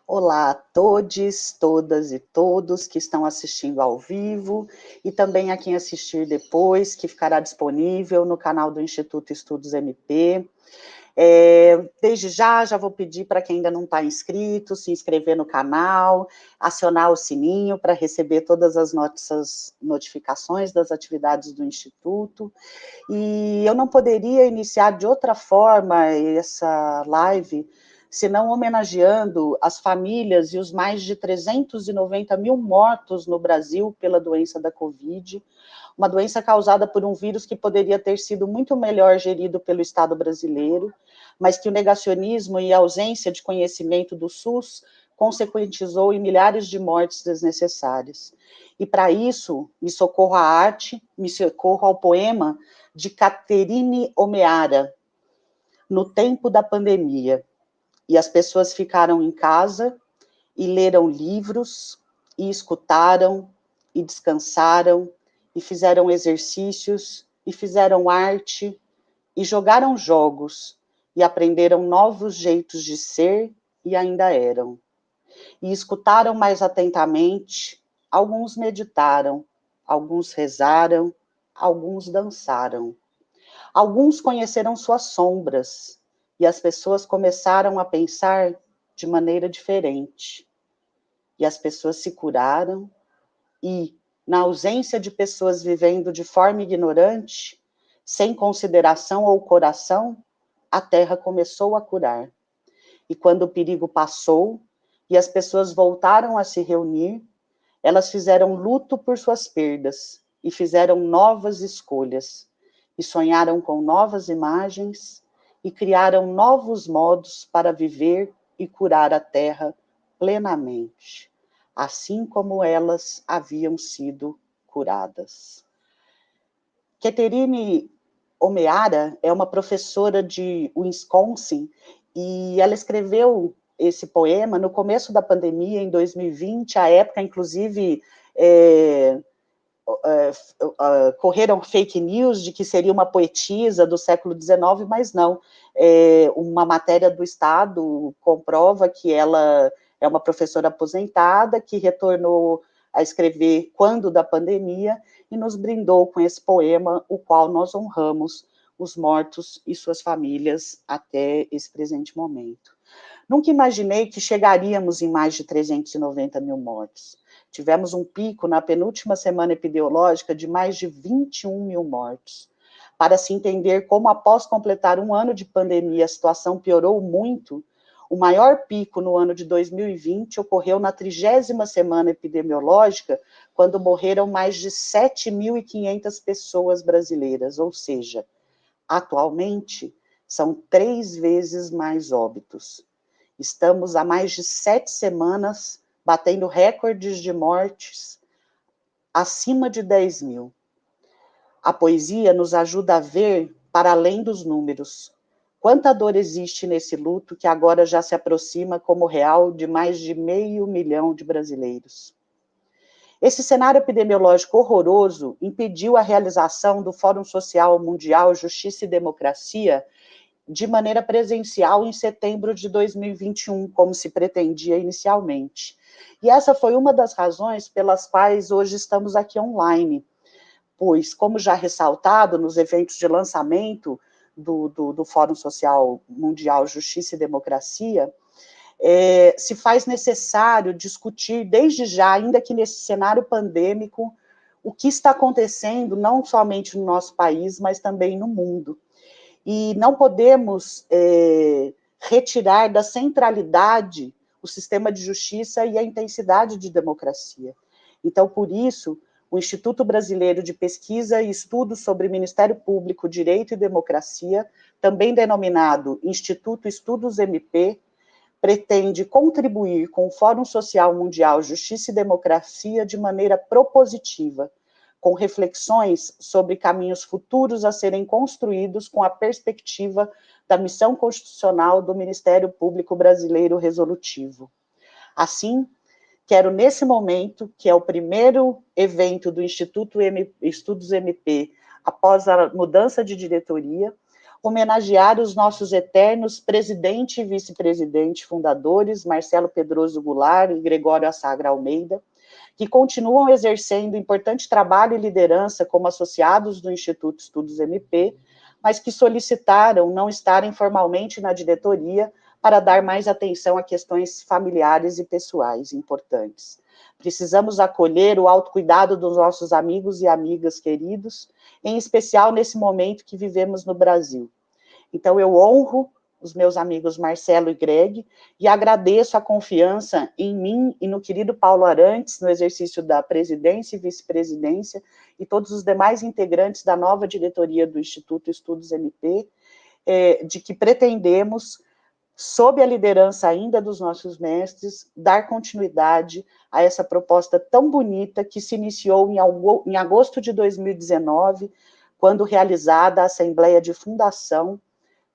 Olá a todes, todas e todos que estão assistindo ao vivo e também a quem assistir depois, que ficará disponível no canal do Instituto Estudos MP. Desde já vou pedir para quem ainda não está inscrito, se inscrever no canal, acionar o sininho para receber todas as nossas notificações das atividades do Instituto. E eu não poderia iniciar de outra forma essa live, senão homenageando as famílias e os mais de 390 mil mortos no Brasil pela doença da Covid, uma doença causada por um vírus que poderia ter sido muito melhor gerido pelo Estado brasileiro, mas que o negacionismo e a ausência de conhecimento do SUS consequentizou em milhares de mortes desnecessárias. E para isso, me socorro à arte, me socorro ao poema de Caterine Omeara, No Tempo da Pandemia. E as pessoas ficaram em casa e leram livros, e escutaram, e descansaram, e fizeram exercícios, e fizeram arte, e jogaram jogos, e aprenderam novos jeitos de ser, e ainda eram. E escutaram mais atentamente, alguns meditaram, alguns rezaram, alguns dançaram. Alguns conheceram suas sombras, e as pessoas começaram a pensar de maneira diferente. E as pessoas se curaram, e, na ausência de pessoas vivendo de forma ignorante, sem consideração ou coração, a terra começou a curar. E quando o perigo passou, e as pessoas voltaram a se reunir, elas fizeram luto por suas perdas, e fizeram novas escolhas, e sonharam com novas imagens, e criaram novos modos para viver e curar a terra plenamente, assim como elas haviam sido curadas. Caterine Omeara é uma professora de Wisconsin, e ela escreveu esse poema no começo da pandemia, em 2020, a época, inclusive, correram fake news de que seria uma poetisa do século XIX, mas não. Uma matéria do Estado comprova que ela é uma professora aposentada que retornou a escrever quando da pandemia e nos brindou com esse poema, o qual nós honramos os mortos e suas famílias até esse presente momento. Nunca imaginei que chegaríamos em mais de 390 mil mortos. Tivemos um pico na penúltima semana epidemiológica de mais de 21 mil mortos. Para se entender como, após completar um ano de pandemia, a situação piorou muito, o maior pico no ano de 2020 ocorreu na 30ª semana epidemiológica, quando morreram mais de 7.500 pessoas brasileiras, ou seja, atualmente são 3 vezes mais óbitos. Estamos há mais de 7 semanas batendo recordes de mortes acima de 10 mil. A poesia nos ajuda a ver para além dos números. Quanta dor existe nesse luto que agora já se aproxima como real de mais de 500 mil de brasileiros. Esse cenário epidemiológico horroroso impediu a realização do Fórum Social Mundial Justiça e Democracia de maneira presencial em setembro de 2021, como se pretendia inicialmente. E essa foi uma das razões pelas quais hoje estamos aqui online, pois, como já ressaltado nos eventos de lançamento do Fórum Social Mundial Justiça e Democracia, se faz necessário discutir desde já, ainda que nesse cenário pandêmico, o que está acontecendo não somente no nosso país, mas também no mundo. E não podemos retirar da centralidade o sistema de justiça e a intensidade de democracia. Então, por isso, o Instituto Brasileiro de Pesquisa e Estudos sobre Ministério Público, Direito e Democracia, também denominado Instituto Estudos MP, pretende contribuir com o Fórum Social Mundial Justiça e Democracia de maneira propositiva, com reflexões sobre caminhos futuros a serem construídos com a perspectiva da missão constitucional do Ministério Público Brasileiro Resolutivo. Assim, quero nesse momento, que é o primeiro evento do Instituto Estudos MP, após a mudança de diretoria, homenagear os nossos eternos presidente e vice-presidente fundadores, Marcelo Pedroso Goulart e Gregório Assagra Almeida, que continuam exercendo importante trabalho e liderança como associados do Instituto Estudos MP, mas que solicitaram não estarem formalmente na diretoria para dar mais atenção a questões familiares e pessoais importantes. Precisamos acolher o autocuidado dos nossos amigos e amigas queridos, em especial nesse momento que vivemos no Brasil. Então, eu honro os meus amigos Marcelo e Greg, e agradeço a confiança em mim e no querido Paulo Arantes, no exercício da presidência e vice-presidência, e todos os demais integrantes da nova diretoria do Instituto Estudos MP, de que pretendemos, sob a liderança ainda dos nossos mestres, dar continuidade a essa proposta tão bonita que se iniciou em agosto de 2019, quando realizada a Assembleia de Fundação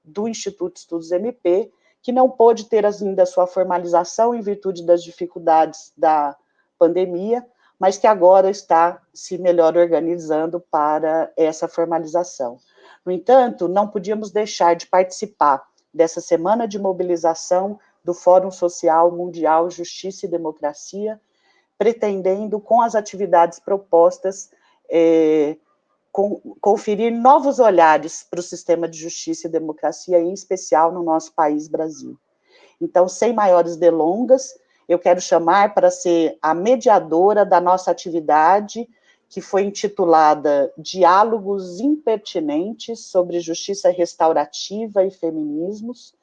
do Instituto Estudos MP, que não pôde ter ainda sua formalização em virtude das dificuldades da pandemia, mas que agora está se melhor organizando para essa formalização. No entanto, não podíamos deixar de participar dessa semana de mobilização do Fórum Social Mundial Justiça e Democracia, pretendendo, com as atividades propostas, conferir novos olhares para o sistema de justiça e democracia, em especial no nosso país, Brasil. Então, sem maiores delongas, eu quero chamar para ser a mediadora da nossa atividade, que foi intitulada Diálogos Impertinentes sobre Justiça Restaurativa e Feminismos,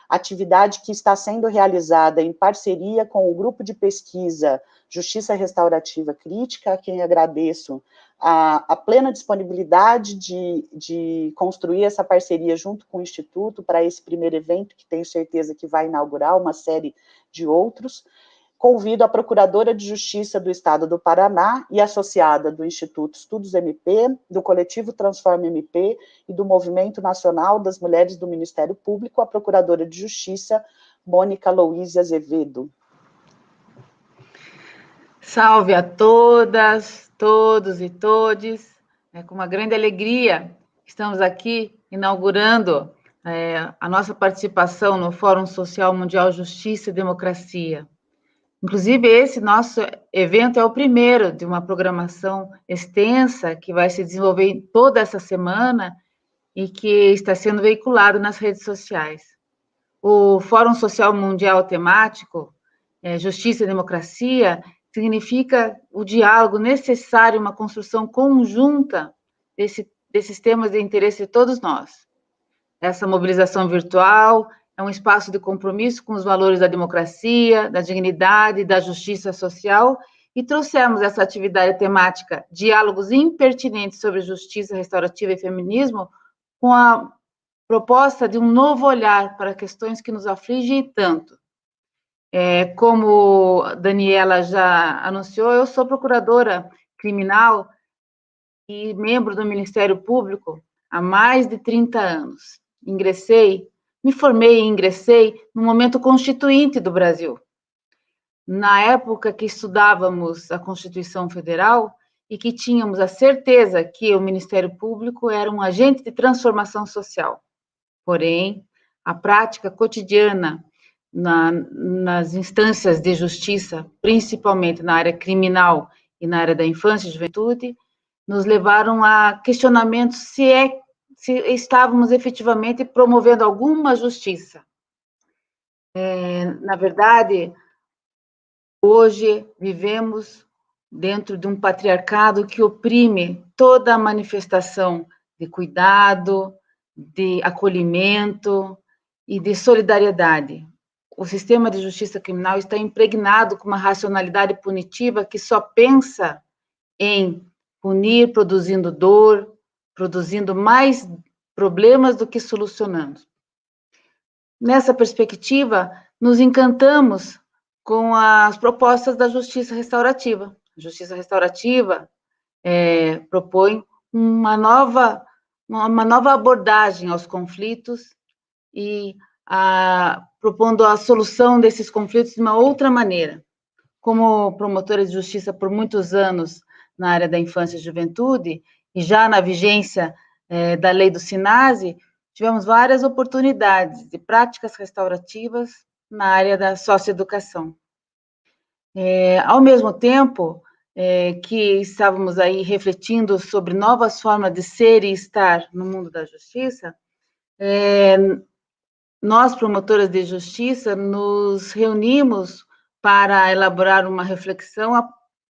atividade que está sendo realizada em parceria com o grupo de pesquisa Justiça Restaurativa Crítica, a quem agradeço a plena disponibilidade de construir essa parceria junto com o Instituto para esse primeiro evento, que tenho certeza que vai inaugurar uma série de outros. Convido a Procuradora de Justiça do Estado do Paraná e associada do Instituto Estudos MP, do Coletivo Transforma MP e do Movimento Nacional das Mulheres do Ministério Público, a Procuradora de Justiça, Mônica Louise Azevedo. Salve a todas, todos e todes. É com uma grande alegria que estamos aqui inaugurando a nossa participação no Fórum Social Mundial Justiça e Democracia. Inclusive, esse nosso evento é o primeiro de uma programação extensa que vai se desenvolver toda essa semana e que está sendo veiculado nas redes sociais. O Fórum Social Mundial Temático, Justiça e Democracia, significa o diálogo necessário, uma construção conjunta desses temas de interesse de todos nós. Essa mobilização virtual é um espaço de compromisso com os valores da democracia, da dignidade, da justiça social, e trouxemos essa atividade temática, Diálogos Impertinentes sobre Justiça Restaurativa e Feminismo, com a proposta de um novo olhar para questões que nos afligem tanto. Como Daniela já anunciou, eu sou procuradora criminal e membro do Ministério Público há mais de 30 anos. Me formei e ingressei no momento constituinte do Brasil, na época que estudávamos a Constituição Federal e que tínhamos a certeza que o Ministério Público era um agente de transformação social. Porém, a prática cotidiana nas instâncias de justiça, principalmente na área criminal e na área da infância e juventude, nos levaram a questionamentos se estávamos efetivamente promovendo alguma justiça. Na verdade, hoje vivemos dentro de um patriarcado que oprime toda a manifestação de cuidado, de acolhimento e de solidariedade. O sistema de justiça criminal está impregnado com uma racionalidade punitiva que só pensa em punir, produzindo dor, produzindo mais problemas do que solucionando. Nessa perspectiva, nos encantamos com as propostas da justiça restaurativa. A justiça restaurativa propõe uma nova abordagem aos conflitos e propondo a solução desses conflitos de uma outra maneira. Como promotora de justiça por muitos anos na área da infância e juventude, e já na vigência da lei do SINASE, tivemos várias oportunidades de práticas restaurativas na área da socioeducação. Ao mesmo tempo que estávamos aí refletindo sobre novas formas de ser e estar no mundo da justiça, nós, promotoras de justiça, nos reunimos para elaborar uma reflexão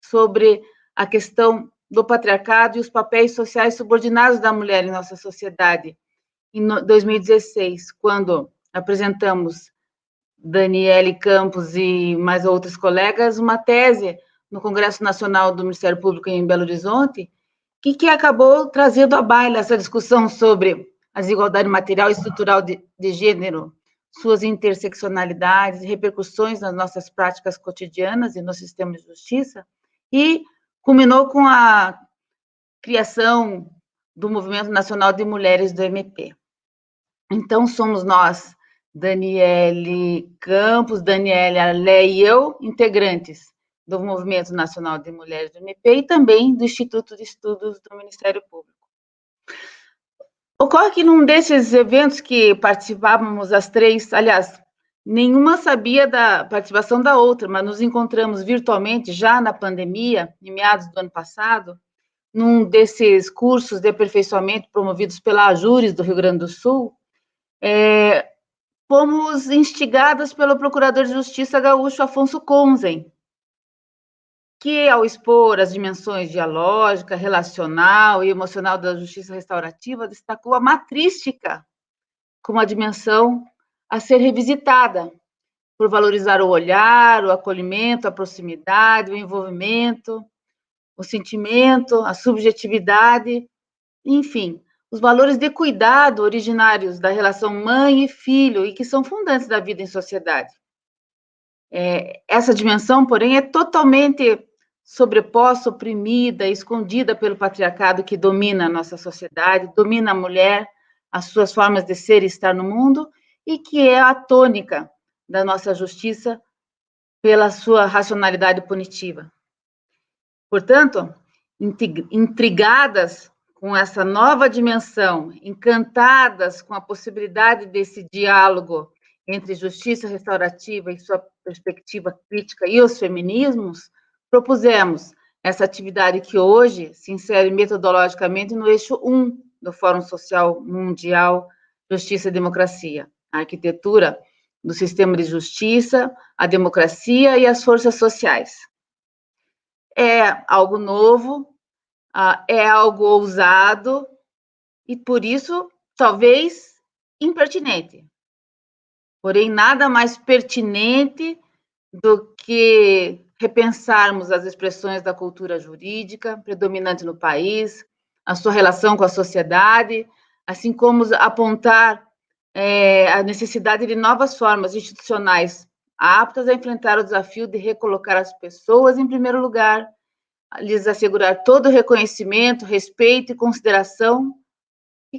sobre a questão do patriarcado e os papéis sociais subordinados da mulher em nossa sociedade, em 2016, quando apresentamos, Daniele Campos e mais outros colegas, uma tese no Congresso Nacional do Ministério Público em Belo Horizonte, que acabou trazendo à baila essa discussão sobre a desigualdade material e estrutural de gênero, suas interseccionalidades e repercussões nas nossas práticas cotidianas e no sistema de justiça, e culminou com a criação do Movimento Nacional de Mulheres do MP. Então, somos nós, Daniele Campos, Daniele Arlé e eu, integrantes do Movimento Nacional de Mulheres do MP e também do Instituto de Estudos do Ministério Público. Ocorre que num desses eventos que participávamos as três, aliás, nenhuma sabia da participação da outra, mas nos encontramos virtualmente já na pandemia, em meados do ano passado, num desses cursos de aperfeiçoamento promovidos pela AJURES do Rio Grande do Sul, fomos instigadas pelo Procurador de Justiça gaúcho Afonso Conzen, que, ao expor as dimensões dialógica, relacional e emocional da justiça restaurativa, destacou a matrística como a dimensão a ser revisitada, por valorizar o olhar, o acolhimento, a proximidade, o envolvimento, o sentimento, a subjetividade, enfim, os valores de cuidado originários da relação mãe e filho e que são fundantes da vida em sociedade. Essa dimensão, porém, é totalmente sobreposta, oprimida, escondida pelo patriarcado que domina a nossa sociedade, domina a mulher, as suas formas de ser e estar no mundo, e que é a tônica da nossa justiça pela sua racionalidade punitiva. Portanto, intrigadas com essa nova dimensão, encantadas com a possibilidade desse diálogo entre justiça restaurativa e sua perspectiva crítica e os feminismos, propusemos essa atividade que hoje se insere metodologicamente no eixo 1 do Fórum Social Mundial Justiça e Democracia, a arquitetura do sistema de justiça, a democracia e as forças sociais. É algo novo, é algo ousado e, por isso, talvez impertinente. Porém, nada mais pertinente do que repensarmos as expressões da cultura jurídica predominante no país, a sua relação com a sociedade, assim como apontar a necessidade de novas formas institucionais aptas a enfrentar o desafio de recolocar as pessoas em primeiro lugar, lhes assegurar todo o reconhecimento, respeito e consideração,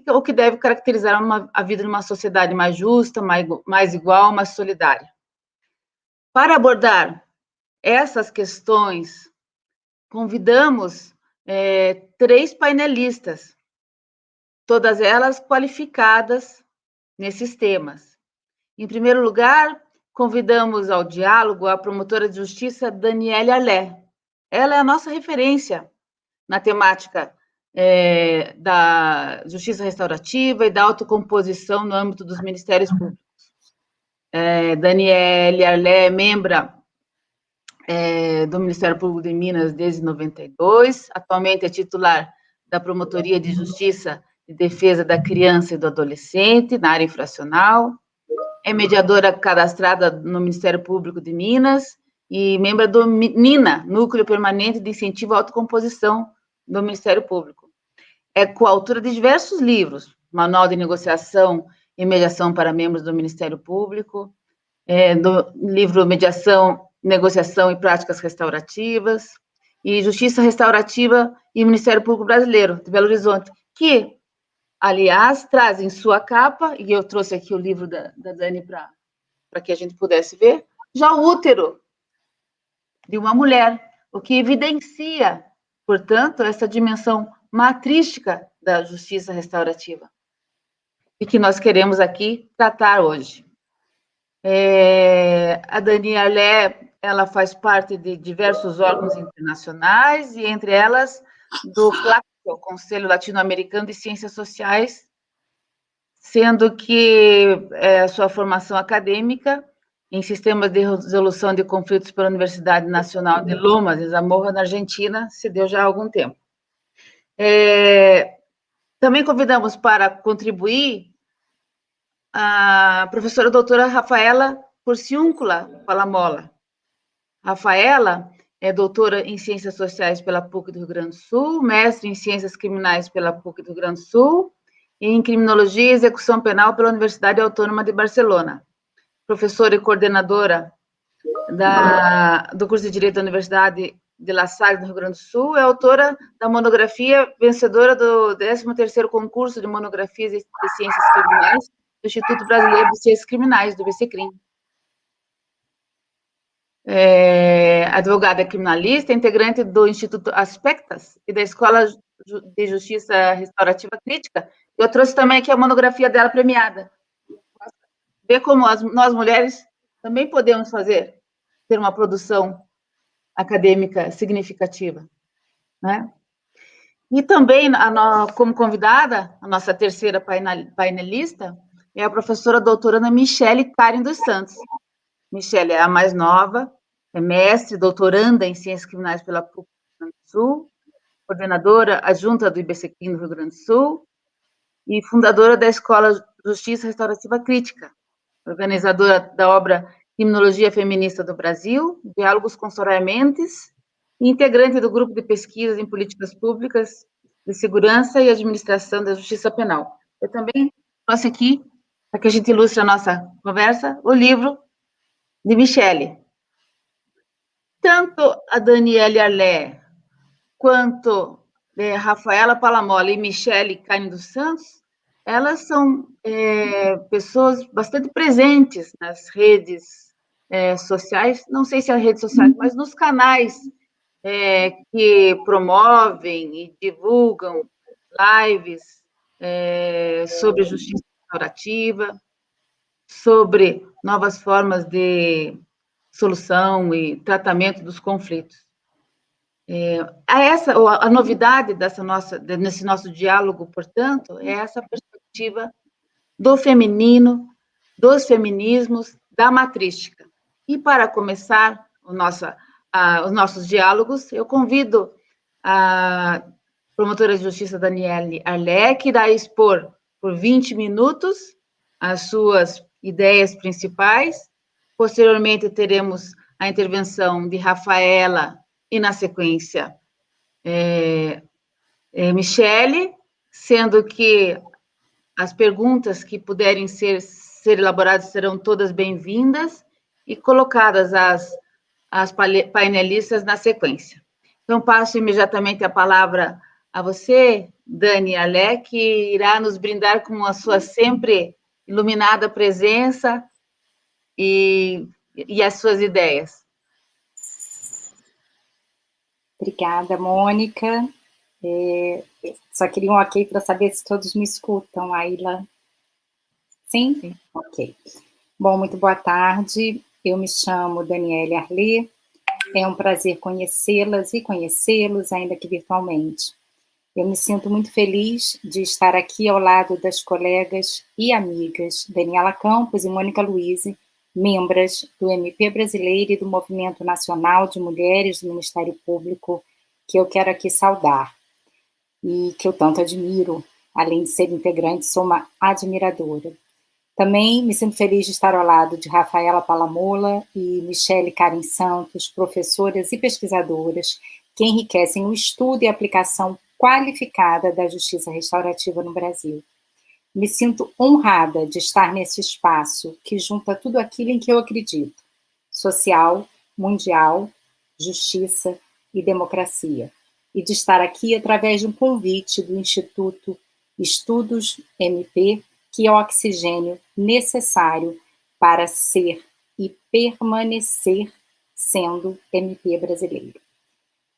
o que deve caracterizar a vida de uma sociedade mais justa, mais igual, mais solidária. Para abordar essas questões, convidamos 3 painelistas, todas elas qualificadas nesses temas. Em primeiro lugar, convidamos ao diálogo a promotora de justiça Daniele Arlé. Ela é a nossa referência na temática da justiça restaurativa e da autocomposição no âmbito dos ministérios públicos. Daniele Arlé é membra do Ministério Público de Minas desde 92, atualmente é titular da Promotoria de Justiça e Defesa da Criança e do Adolescente, na área infracional, é mediadora cadastrada no Ministério Público de Minas e membro do NINA, Núcleo Permanente de Incentivo à Autocomposição do Ministério Público. É coautora de diversos livros, Manual de Negociação e Mediação para Membros do Ministério Público, do livro Mediação, Negociação e Práticas Restaurativas, e Justiça Restaurativa e Ministério Público Brasileiro, de Belo Horizonte, que, aliás, traz em sua capa, e eu trouxe aqui o livro da Dani para que a gente pudesse ver, já o útero de uma mulher, o que evidencia, portanto, essa dimensão matrística da justiça restaurativa. e que nós queremos aqui tratar hoje. A Daniela, ela faz parte de diversos órgãos internacionais, e entre elas do CLAC, o Conselho Latino-Americano de Ciências Sociais, sendo que a sua formação acadêmica em sistemas de resolução de conflitos pela Universidade Nacional de Lomas de Zamora, na Argentina, se deu já há algum tempo. Também convidamos para contribuir a professora doutora Rafaela Porciúncula Palamola. Rafaela é doutora em Ciências Sociais pela PUC do Rio Grande do Sul, mestre em Ciências Criminais pela PUC do Rio Grande do Sul e em Criminologia e Execução Penal pela Universidade Autônoma de Barcelona. Professora e coordenadora do curso de Direito da Universidade de La Salle, do Rio Grande do Sul, é autora da monografia vencedora do 13º concurso de monografias de Ciências Criminais do Instituto Brasileiro de Ciências Criminais, do BCCRIM. Advogada criminalista, integrante do Instituto Aspectas e da Escola de Justiça Restaurativa Crítica. Eu trouxe também aqui a monografia dela premiada. Ver como nós mulheres também podemos ter uma produção acadêmica significativa, né? E também, como convidada, a nossa terceira painelista é a professora doutoranda Michele Karen dos Santos. Michele é a mais nova, é mestre, doutoranda em Ciências Criminais pela PUC do Rio Grande do Sul, coordenadora adjunta do IBCCRIM do Rio Grande do Sul e fundadora da Escola de Justiça Restaurativa Crítica, organizadora da obra Criminologia Feminista do Brasil, Diálogos com Soraya Mendes, e integrante do grupo de pesquisas em políticas públicas de segurança e administração da justiça penal. Eu também trouxe aqui, para que a gente ilustre a nossa conversa, o livro de Michele. Tanto a Daniela Arlé quanto Rafaela Palamola e Michele Karen dos Santos, elas são pessoas bastante presentes nas redes sociais, não sei se as redes sociais, mas nos canais que promovem e divulgam lives sobre justiça restaurativa, sobre novas formas de solução e tratamento dos conflitos. A novidade nesse nosso diálogo, portanto, é essa perspectiva do feminino, dos feminismos, da matrística. E para começar os nossos diálogos, eu convido a promotora de justiça Daniela Arlé, que irá expor por 20 minutos as suas ideias principais. Posteriormente, teremos a intervenção de Rafaela e, na sequência, Michele, sendo que as perguntas que puderem ser elaboradas serão todas bem-vindas e colocadas as painelistas na sequência. Então, passo imediatamente a palavra a você, Dani Arlé, que irá nos brindar com a sua sempre iluminada presença e as suas ideias. Obrigada, Mônica. Só queria um ok para saber se todos me escutam, Ayla. Sim? Sim? Ok. Bom, muito boa tarde. Eu me chamo Daniela Arlé. É um prazer conhecê-las e conhecê-los, ainda que virtualmente. Eu me sinto muito feliz de estar aqui ao lado das colegas e amigas Daniela Campos e Mônica Luiz, membras do MP Brasileiro e do Movimento Nacional de Mulheres do Ministério Público, que eu quero aqui saudar e que eu tanto admiro. Além de ser integrante, sou uma admiradora. Também me sinto feliz de estar ao lado de Rafaela Palamola e Michele Karen Santos, professoras e pesquisadoras que enriquecem o estudo e aplicação qualificada da justiça restaurativa no Brasil. Me sinto honrada de estar nesse espaço que junta tudo aquilo em que eu acredito: social, mundial, justiça e democracia. E de estar aqui através de um convite do Instituto Estudos MP, que é o oxigênio necessário para ser e permanecer sendo MP brasileiro.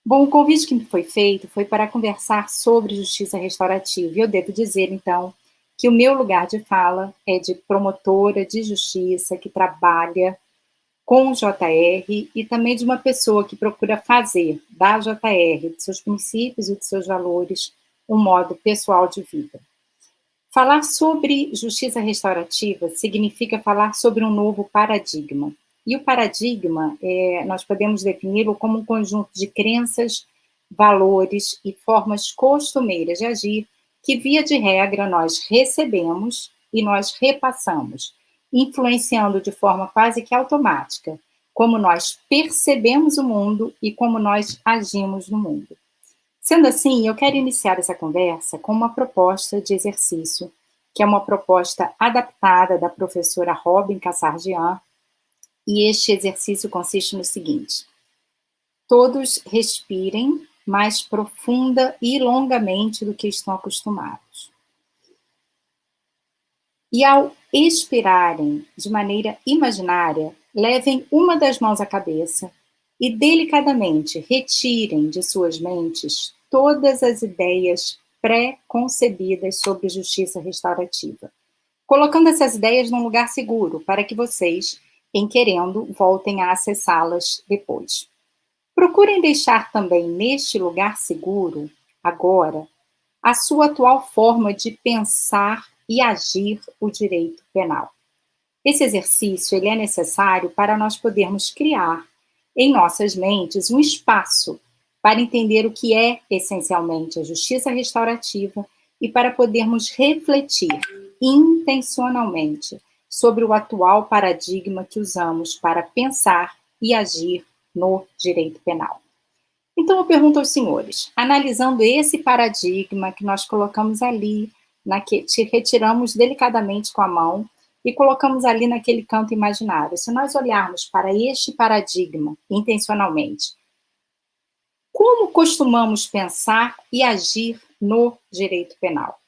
Bom, o convite que me foi feito foi para conversar sobre justiça restaurativa, e eu devo dizer, então, que o meu lugar de fala é de promotora de justiça que trabalha com o JR e também de uma pessoa que procura fazer da JR, de seus princípios e de seus valores, um modo pessoal de vida. Falar sobre justiça restaurativa significa falar sobre um novo paradigma. E o paradigma, nós podemos defini-lo como um conjunto de crenças, valores e formas costumeiras de agir que, via de regra, nós recebemos e nós repassamos, influenciando de forma quase que automática como nós percebemos o mundo e como nós agimos no mundo. Sendo assim, eu quero iniciar essa conversa com uma proposta de exercício, que é uma proposta adaptada da professora Robin Kassarjian, e este exercício consiste no seguinte: todos respirem mais profunda e longamente do que estão acostumados. E ao expirarem de maneira imaginária, levem uma das mãos à cabeça e delicadamente retirem de suas mentes todas as ideias pré-concebidas sobre justiça restaurativa, colocando essas ideias num lugar seguro para que vocês, em querendo, voltem a acessá-las depois. Procurem deixar também neste lugar seguro, agora, a sua atual forma de pensar e agir o direito penal. Esse exercício ele é necessário para nós podermos criar em nossas mentes um espaço para entender o que é essencialmente a justiça restaurativa e para podermos refletir intencionalmente sobre o atual paradigma que usamos para pensar e agir no direito penal. Então, eu pergunto aos senhores, analisando esse paradigma que nós colocamos ali, que te retiramos delicadamente com a mão e colocamos ali naquele canto imaginário, se nós olharmos para este paradigma intencionalmente, como costumamos pensar e agir no direito penal?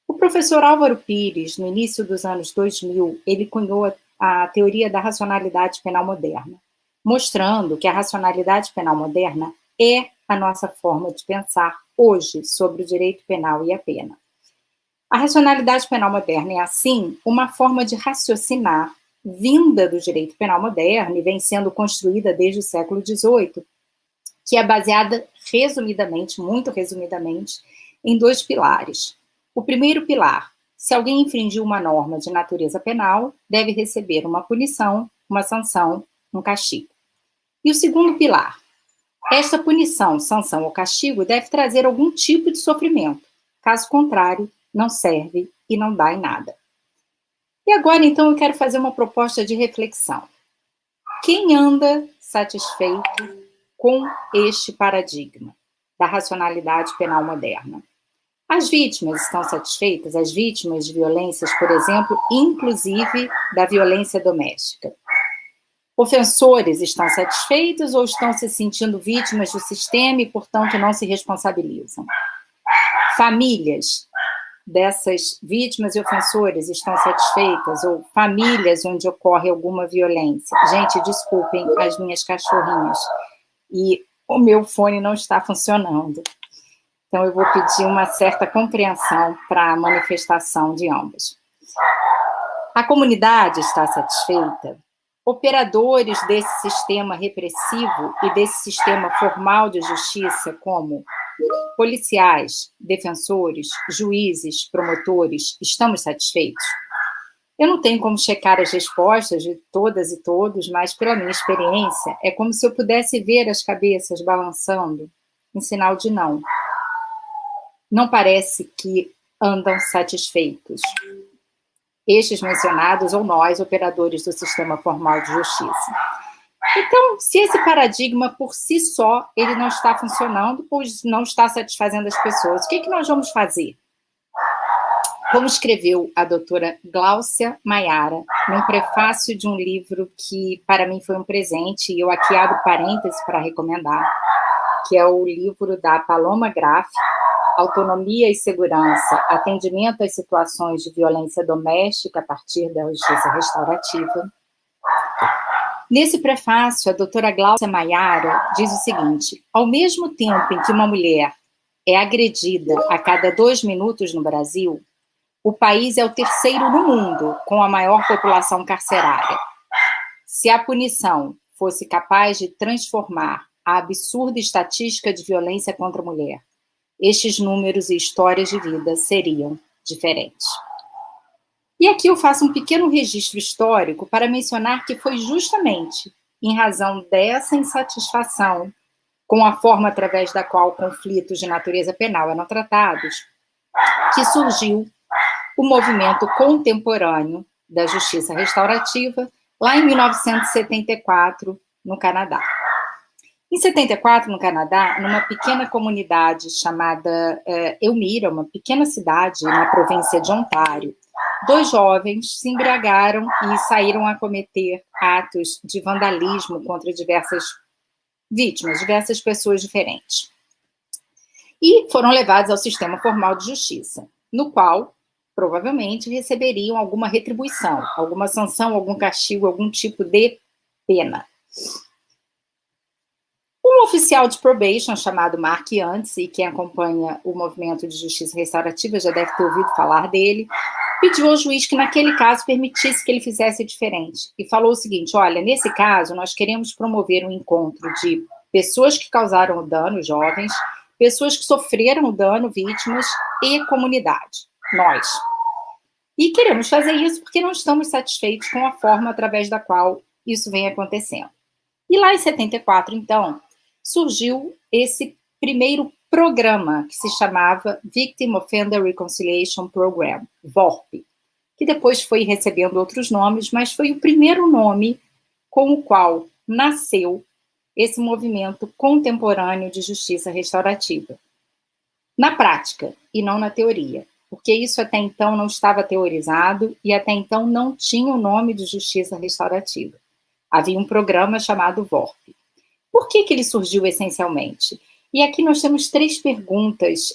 O professor Álvaro Pires, no início dos anos 2000, ele cunhou a teoria da racionalidade penal moderna, mostrando que a racionalidade penal moderna é a nossa forma de pensar hoje sobre o direito penal e a pena. A racionalidade penal moderna é, assim, uma forma de raciocinar vinda do direito penal moderno e vem sendo construída desde o século XVIII, que é baseada, resumidamente, muito resumidamente, em dois pilares. O primeiro pilar: se alguém infringiu uma norma de natureza penal, deve receber uma punição, uma sanção, um castigo. E o segundo pilar: esta punição, sanção ou castigo deve trazer algum tipo de sofrimento. Caso contrário, não serve e não dá em nada. E agora, então, eu quero fazer uma proposta de reflexão. Quem anda satisfeito com este paradigma da racionalidade penal moderna? As vítimas estão satisfeitas? As vítimas de violências, por exemplo, inclusive da violência doméstica. Ofensores estão satisfeitos ou estão se sentindo vítimas do sistema e, portanto, não se responsabilizam? Famílias dessas vítimas e ofensores estão satisfeitas? Ou famílias onde ocorre alguma violência? Gente, desculpem as minhas cachorrinhas. E o meu fone não está funcionando. Então, eu vou pedir uma certa compreensão para a manifestação de ambas. A comunidade está satisfeita? Operadores desse sistema repressivo e desse sistema formal de justiça, como policiais, defensores, juízes, promotores, estamos satisfeitos? Eu não tenho como checar as respostas de todas e todos, mas, pela minha experiência, é como se eu pudesse ver as cabeças balançando em sinal de não. Não parece que andam satisfeitos. Estes mencionados, ou nós, operadores do sistema formal de justiça. Então, se esse paradigma, por si só, ele não está funcionando, pois não está satisfazendo as pessoas, o que nós vamos fazer? Como escreveu a doutora Gláucia Maiara, num prefácio de um livro que, para mim, foi um presente, e eu aqui abro parênteses para recomendar, que é o livro da Paloma Graf, Autonomia e Segurança, Atendimento às Situações de Violência Doméstica a partir da Justiça Restaurativa. Nesse prefácio, a doutora Gláucia Maiara diz o seguinte: ao mesmo tempo em que uma mulher é agredida a cada 2 minutos no Brasil, o país é o terceiro no mundo com a maior população carcerária. Se a punição fosse capaz de transformar a absurda estatística de violência contra a mulher, estes números e histórias de vida seriam diferentes. E aqui eu faço um pequeno registro histórico para mencionar que foi justamente em razão dessa insatisfação com a forma através da qual conflitos de natureza penal eram tratados, que surgiu o movimento contemporâneo da justiça restaurativa, lá em 1974, no Canadá. Em 74, no Canadá, numa pequena comunidade chamada Elmira, uma pequena cidade na província de Ontário, 2 jovens se embriagaram e saíram a cometer atos de vandalismo contra diversas vítimas, diversas pessoas diferentes. E foram levados ao sistema formal de justiça, no qual, provavelmente, receberiam alguma retribuição, alguma sanção, algum castigo, algum tipo de pena. Um oficial de probation chamado Mark Yantz, e quem acompanha o movimento de justiça restaurativa já deve ter ouvido falar dele, pediu ao juiz que naquele caso permitisse que ele fizesse diferente. E falou o seguinte: olha, nesse caso nós queremos promover um encontro de pessoas que causaram o dano, jovens, pessoas que sofreram o dano, vítimas, e comunidade, nós. E queremos fazer isso porque não estamos satisfeitos com a forma através da qual isso vem acontecendo. E lá em 74, então, surgiu esse primeiro programa que se chamava Victim Offender Reconciliation Program, VORP, que depois foi recebendo outros nomes, mas foi o primeiro nome com o qual nasceu esse movimento contemporâneo de justiça restaurativa. Na prática, e não na teoria, porque isso até então não estava teorizado e até então não tinha o nome de justiça restaurativa. Havia um programa chamado VORP. Por que ele surgiu essencialmente? E aqui nós temos 3 perguntas,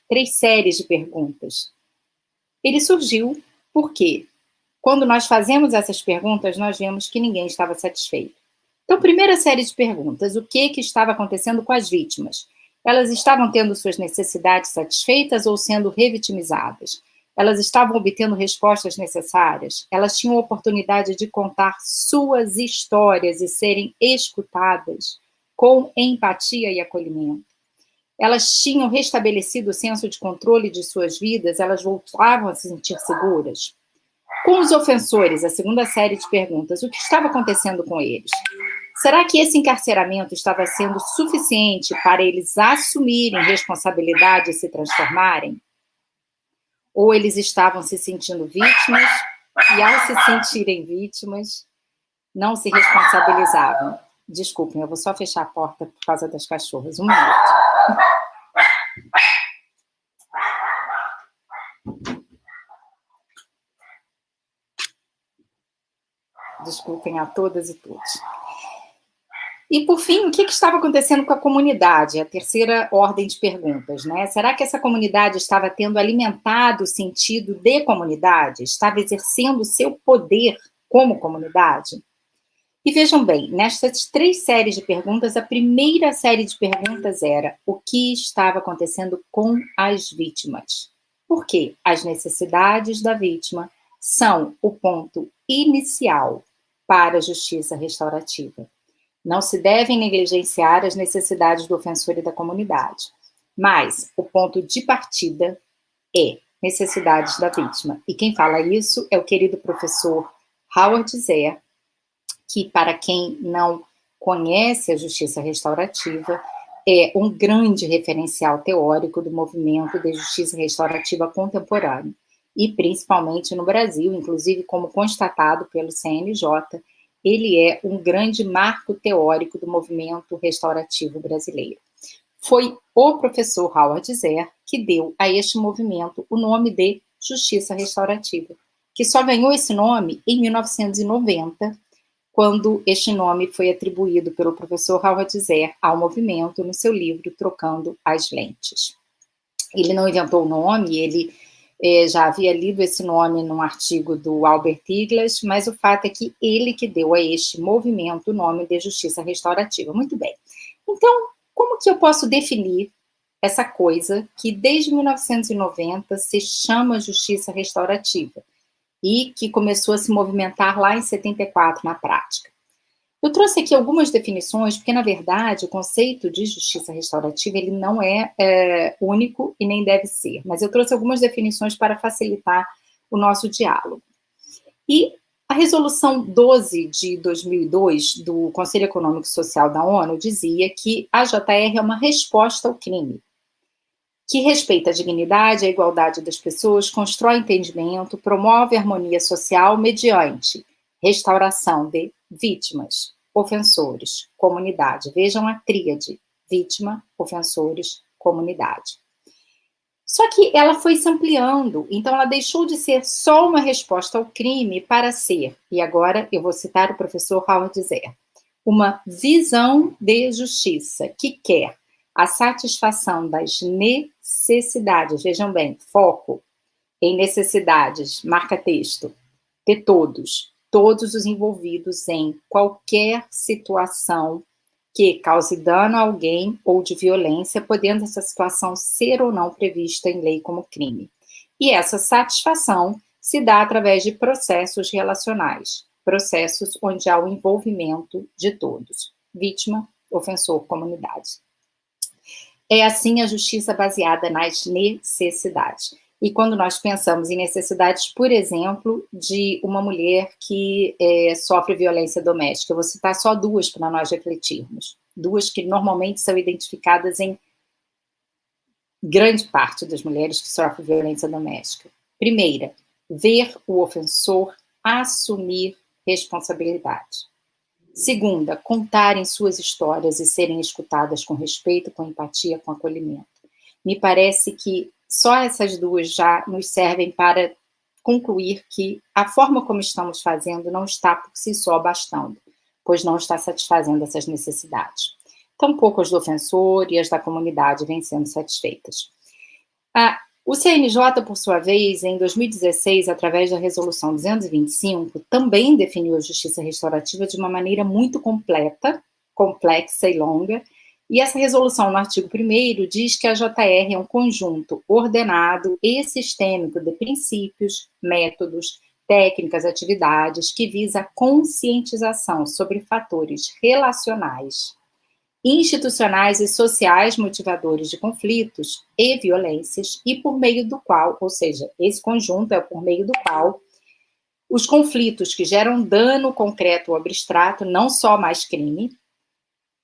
3 séries de perguntas. Ele surgiu porque, quando nós fazemos essas perguntas, nós vemos que ninguém estava satisfeito. Então, primeira série de perguntas: o que estava acontecendo com as vítimas? Elas estavam tendo suas necessidades satisfeitas ou sendo revitimizadas? Elas estavam obtendo respostas necessárias? Elas tinham a oportunidade de contar suas histórias e serem escutadas com empatia e acolhimento? Elas tinham restabelecido o senso de controle de suas vidas? Elas voltavam a se sentir seguras? Com os ofensores, a segunda série de perguntas: o que estava acontecendo com eles? Será que esse encarceramento estava sendo suficiente para eles assumirem responsabilidade e se transformarem? Ou eles estavam se sentindo vítimas e, ao se sentirem vítimas, não se responsabilizavam? Desculpem, eu vou só fechar a porta por causa das cachorras. Um minuto. Desculpem a todas e todos. E, por fim, o que estava acontecendo com a comunidade? A terceira ordem de perguntas, né? Será que essa comunidade estava tendo alimentado o sentido de comunidade? Estava exercendo o seu poder como comunidade? E vejam bem, nestas 3 séries de perguntas, a primeira série de perguntas era: o que estava acontecendo com as vítimas? Porque as necessidades da vítima são o ponto inicial para a justiça restaurativa. Não se devem negligenciar as necessidades do ofensor e da comunidade, mas o ponto de partida é necessidades da vítima. E quem fala isso é o querido professor Howard Zehr, que, para quem não conhece a justiça restaurativa, é um grande referencial teórico do movimento de justiça restaurativa contemporâneo, e principalmente no Brasil, inclusive como constatado pelo CNJ, ele é um grande marco teórico do movimento restaurativo brasileiro. Foi o professor Howard Zehr que deu a este movimento o nome de justiça restaurativa, que só ganhou esse nome em 1990, quando este nome foi atribuído pelo professor Howard Zehr ao movimento no seu livro Trocando as Lentes. Ele não inventou o nome, ele já havia lido esse nome num artigo do Albert Iglas, mas o fato é que ele que deu a este movimento o nome de justiça restaurativa. Muito bem. Então, como que eu posso definir essa coisa que desde 1990 se chama justiça restaurativa e que começou a se movimentar lá em 74 na prática. Eu trouxe aqui algumas definições, porque, na verdade, o conceito de justiça restaurativa ele não é único e nem deve ser, mas eu trouxe algumas definições para facilitar o nosso diálogo. E a Resolução 12 de 2002 do Conselho Econômico e Social da ONU dizia que a JR é uma resposta ao crime, que respeita a dignidade e a igualdade das pessoas, constrói entendimento, promove a harmonia social mediante restauração de vítimas, ofensores, comunidade. Vejam a tríade: vítima, ofensores, comunidade. Só que ela foi se ampliando, então ela deixou de ser só uma resposta ao crime para ser, e agora eu vou citar o professor Howard Zehr, uma visão de justiça que quer a satisfação das necessidades, vejam bem, foco em necessidades, marca texto, de todos os envolvidos em qualquer situação que cause dano a alguém ou de violência, podendo essa situação ser ou não prevista em lei como crime. E essa satisfação se dá através de processos relacionais, processos onde há o envolvimento de todos, vítima, ofensor, comunidade. É assim a justiça baseada nas necessidades. E quando nós pensamos em necessidades, por exemplo, de uma mulher que sofre violência doméstica, eu vou citar só duas para nós refletirmos. Duas que normalmente são identificadas em grande parte das mulheres que sofrem violência doméstica. Primeira, ver o ofensor assumir responsabilidade. Segunda, contarem suas histórias e serem escutadas com respeito, com empatia, com acolhimento. Me parece que só essas duas já nos servem para concluir que a forma como estamos fazendo não está por si só bastando, pois não está satisfazendo essas necessidades. Tampouco as do ofensor e as da comunidade vêm sendo satisfeitas. O CNJ, por sua vez, em 2016, através da Resolução 225, também definiu a justiça restaurativa de uma maneira muito completa, complexa e longa. E essa resolução, no artigo 1º, diz que a JR é um conjunto ordenado e sistêmico de princípios, métodos, técnicas, atividades que visa a conscientização sobre fatores relacionais, institucionais e sociais motivadores de conflitos e violências e por meio do qual, ou seja, esse conjunto é por meio do qual os conflitos que geram dano concreto ou abstrato, não só mais crime,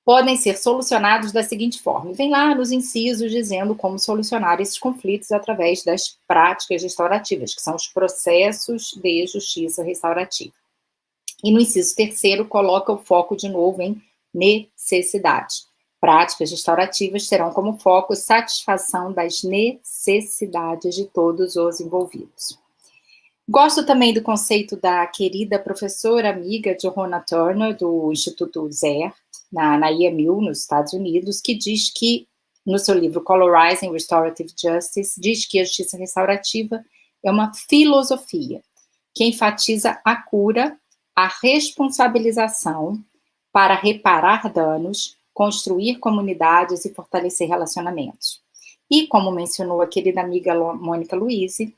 podem ser solucionados da seguinte forma. Vem lá nos incisos dizendo como solucionar esses conflitos através das práticas restaurativas, que são os processos de justiça restaurativa. E no inciso 3º coloca o foco de novo em necessidade. Práticas restaurativas terão como foco satisfação das necessidades de todos os envolvidos. Gosto também do conceito da querida professora amiga Johanna Turner, do Instituto Zehr, na IMU, nos Estados Unidos, que diz que, no seu livro Colorizing Restorative Justice, diz que a justiça restaurativa é uma filosofia que enfatiza a cura, a responsabilização para reparar danos, construir comunidades e fortalecer relacionamentos. E, como mencionou a querida amiga Mônica Luise,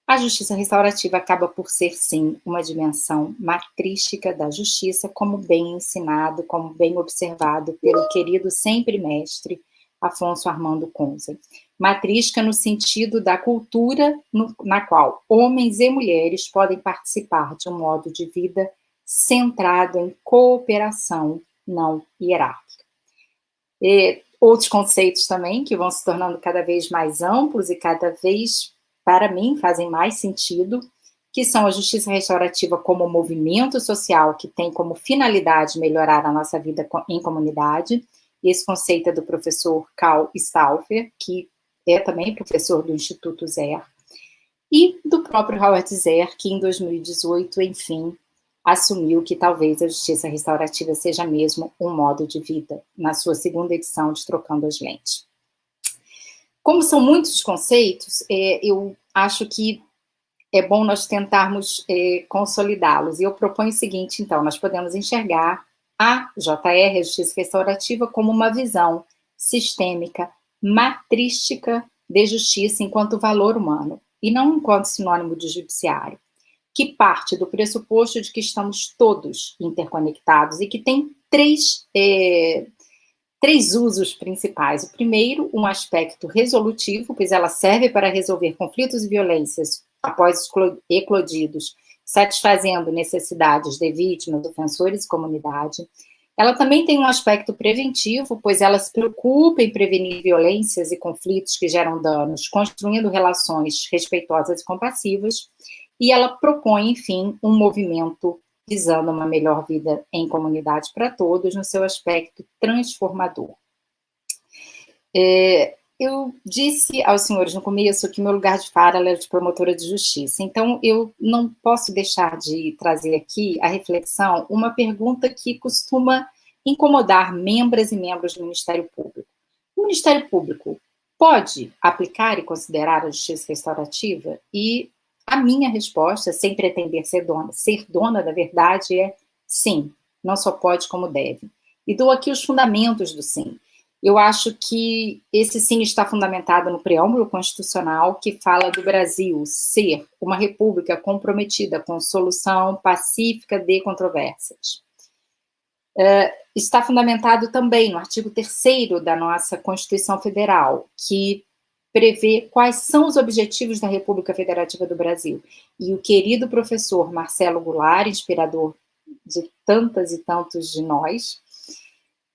a justiça restaurativa acaba por ser, sim, uma dimensão matrística da justiça, como bem ensinado, como bem observado pelo querido sempre mestre Afonso Armando Conza. Matrística no sentido da cultura na qual homens e mulheres podem participar de um modo de vida centrado em cooperação não hierárquica. E outros conceitos também que vão se tornando cada vez mais amplos e cada vez, para mim, fazem mais sentido, que são a justiça restaurativa como movimento social que tem como finalidade melhorar a nossa vida em comunidade. E esse conceito é do professor Karl Stauffer, que é também professor do Instituto Zehr, e do próprio Howard Zehr, que em 2018, enfim, assumiu que talvez a justiça restaurativa seja mesmo um modo de vida, na sua segunda edição de Trocando as Lentes. Como são muitos conceitos, eu acho que é bom nós tentarmos consolidá-los. E eu proponho o seguinte, então, nós podemos enxergar a JR, a Justiça Restaurativa, como uma visão sistêmica, matrística de justiça enquanto valor humano, e não enquanto sinônimo de judiciário, que parte do pressuposto de que estamos todos interconectados e que tem três usos principais. O primeiro, um aspecto resolutivo, pois ela serve para resolver conflitos e violências após eclodidos, satisfazendo necessidades de vítimas, ofensores e comunidade. Ela também tem um aspecto preventivo, pois ela se preocupa em prevenir violências e conflitos que geram danos, construindo relações respeitosas e compassivas. E ela propõe, enfim, um movimento visando uma melhor vida em comunidade para todos, no seu aspecto transformador. Eu disse aos senhores no começo que meu lugar de fala é de promotora de justiça, então eu não posso deixar de trazer aqui a reflexão, uma pergunta que costuma incomodar membros e membros do Ministério Público. O Ministério Público pode aplicar e considerar a justiça restaurativa? E a minha resposta, sem pretender ser dona da verdade, é sim, não só pode como deve. E dou aqui os fundamentos do sim. Eu acho que esse sim está fundamentado no preâmbulo constitucional, que fala do Brasil ser uma república comprometida com solução pacífica de controvérsias. Está fundamentado também no artigo 3º da nossa Constituição Federal, que prevê quais são os objetivos da República Federativa do Brasil. E o querido professor Marcelo Goulart, inspirador de tantas e tantos de nós,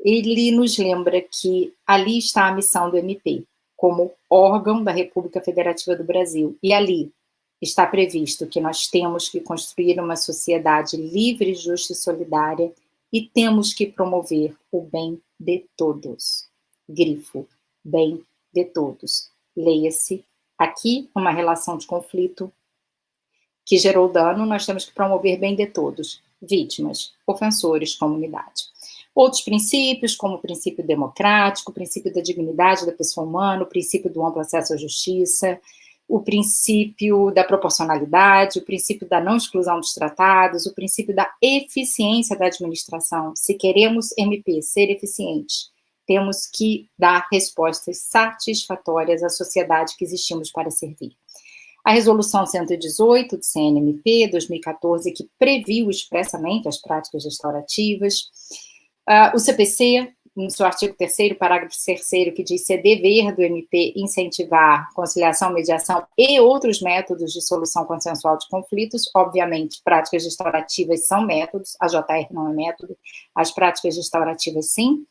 ele nos lembra que ali está a missão do MP, como órgão da República Federativa do Brasil. E ali está previsto que nós temos que construir uma sociedade livre, justa e solidária e temos que promover o bem de todos. Grifo, bem de todos. Leia-se, aqui uma relação de conflito que gerou dano, nós temos que promover bem de todos, vítimas, ofensores, comunidade. Outros princípios, como o princípio democrático, o princípio da dignidade da pessoa humana, o princípio do amplo acesso à justiça, o princípio da proporcionalidade, o princípio da não exclusão dos tratados, o princípio da eficiência da administração. Se queremos MP ser eficiente, temos que dar respostas satisfatórias à sociedade que existimos para servir. A Resolução 118 do CNMP, 2014, que previu expressamente as práticas restaurativas. O CPC, no seu artigo 3º, parágrafo 3º, que diz que é dever do MP incentivar conciliação, mediação e outros métodos de solução consensual de conflitos. Obviamente, práticas restaurativas são métodos, a JR não é método, as práticas restaurativas sim.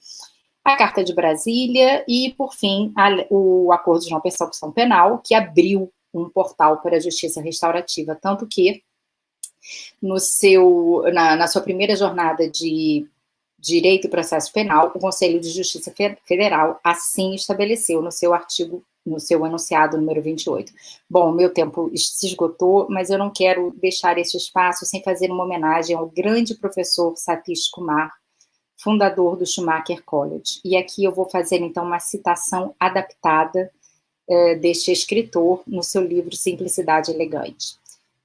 A Carta de Brasília e, por fim, o Acordo de Não Persecução Penal, que abriu um portal para a justiça restaurativa, tanto que na sua primeira jornada de Direito e Processo Penal, o Conselho de Justiça Federal assim estabeleceu no seu artigo, no seu enunciado número 28. Bom, meu tempo se esgotou, mas eu não quero deixar esse espaço sem fazer uma homenagem ao grande professor Satish Kumar, fundador do Schumacher College. E aqui eu vou fazer, então, uma citação adaptada deste escritor no seu livro Simplicidade Elegante.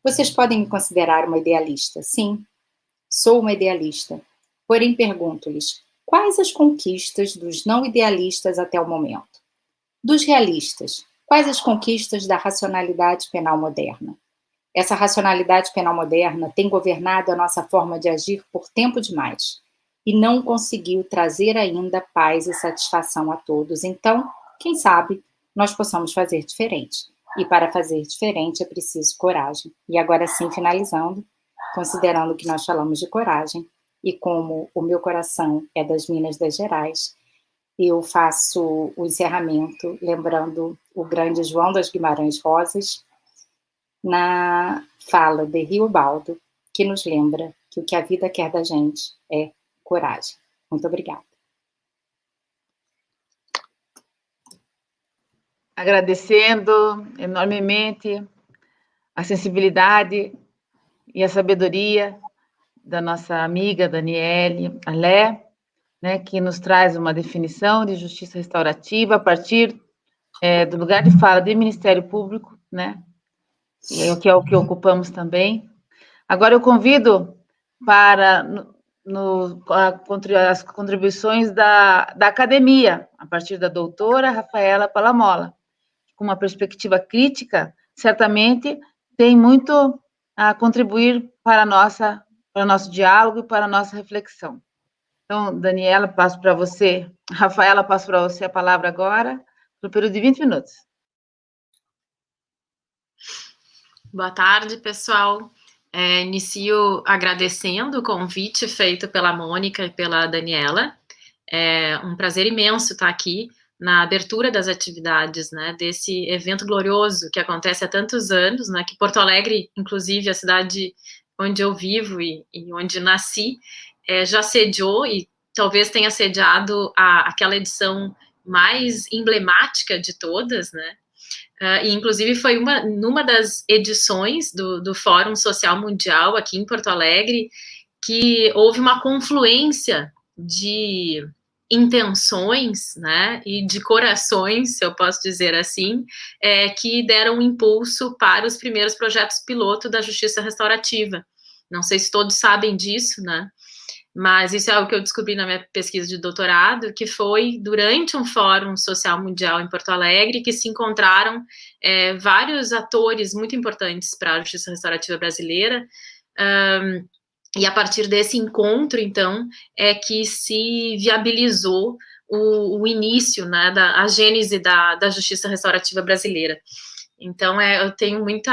Vocês podem me considerar uma idealista? Sim, sou uma idealista. Porém, pergunto-lhes, quais as conquistas dos não idealistas até o momento? Dos realistas, quais as conquistas da racionalidade penal moderna? Essa racionalidade penal moderna tem governado a nossa forma de agir por tempo demais e não conseguiu trazer ainda paz e satisfação a todos. Então, quem sabe, nós possamos fazer diferente. E para fazer diferente é preciso coragem. E agora sim, finalizando, considerando que nós falamos de coragem, e como o meu coração é das Minas Gerais, eu faço o encerramento lembrando o grande João das Guimarães Rosas, na fala de Riobaldo, que nos lembra que o que a vida quer da gente é coragem. Muito obrigada. Agradecendo enormemente a sensibilidade e a sabedoria da nossa amiga Daniele Alé, né, que nos traz uma definição de justiça restaurativa a partir do lugar de fala do Ministério Público, né, que é o que ocupamos também. Agora eu convido para as contribuições da academia, a partir da doutora Rafaela Palamola, com uma perspectiva crítica, certamente tem muito a contribuir para o nosso diálogo e para a nossa reflexão. Então, Daniela, passo para você. Rafaela, passo para você a palavra agora, no período de 20 minutos. Boa tarde, pessoal. Inicio agradecendo o convite feito pela Mônica e pela Daniela. É um prazer imenso estar aqui na abertura das atividades, né, desse evento glorioso que acontece há tantos anos, né, que Porto Alegre, inclusive a cidade onde eu vivo e onde nasci, já sediou e talvez tenha sediado aquela edição mais emblemática de todas, né, e inclusive foi numa das edições do Fórum Social Mundial aqui em Porto Alegre que houve uma confluência de intenções, né, e de corações, se eu posso dizer assim, que deram um impulso para os primeiros projetos piloto da justiça restaurativa. Não sei se todos sabem disso, né, mas isso é algo que eu descobri na minha pesquisa de doutorado, que foi durante um Fórum Social Mundial em Porto Alegre que se encontraram vários atores muito importantes para a justiça restaurativa brasileira, e a partir desse encontro, então, é que se viabilizou o início, né, a gênese da justiça restaurativa brasileira. Então, eu tenho muito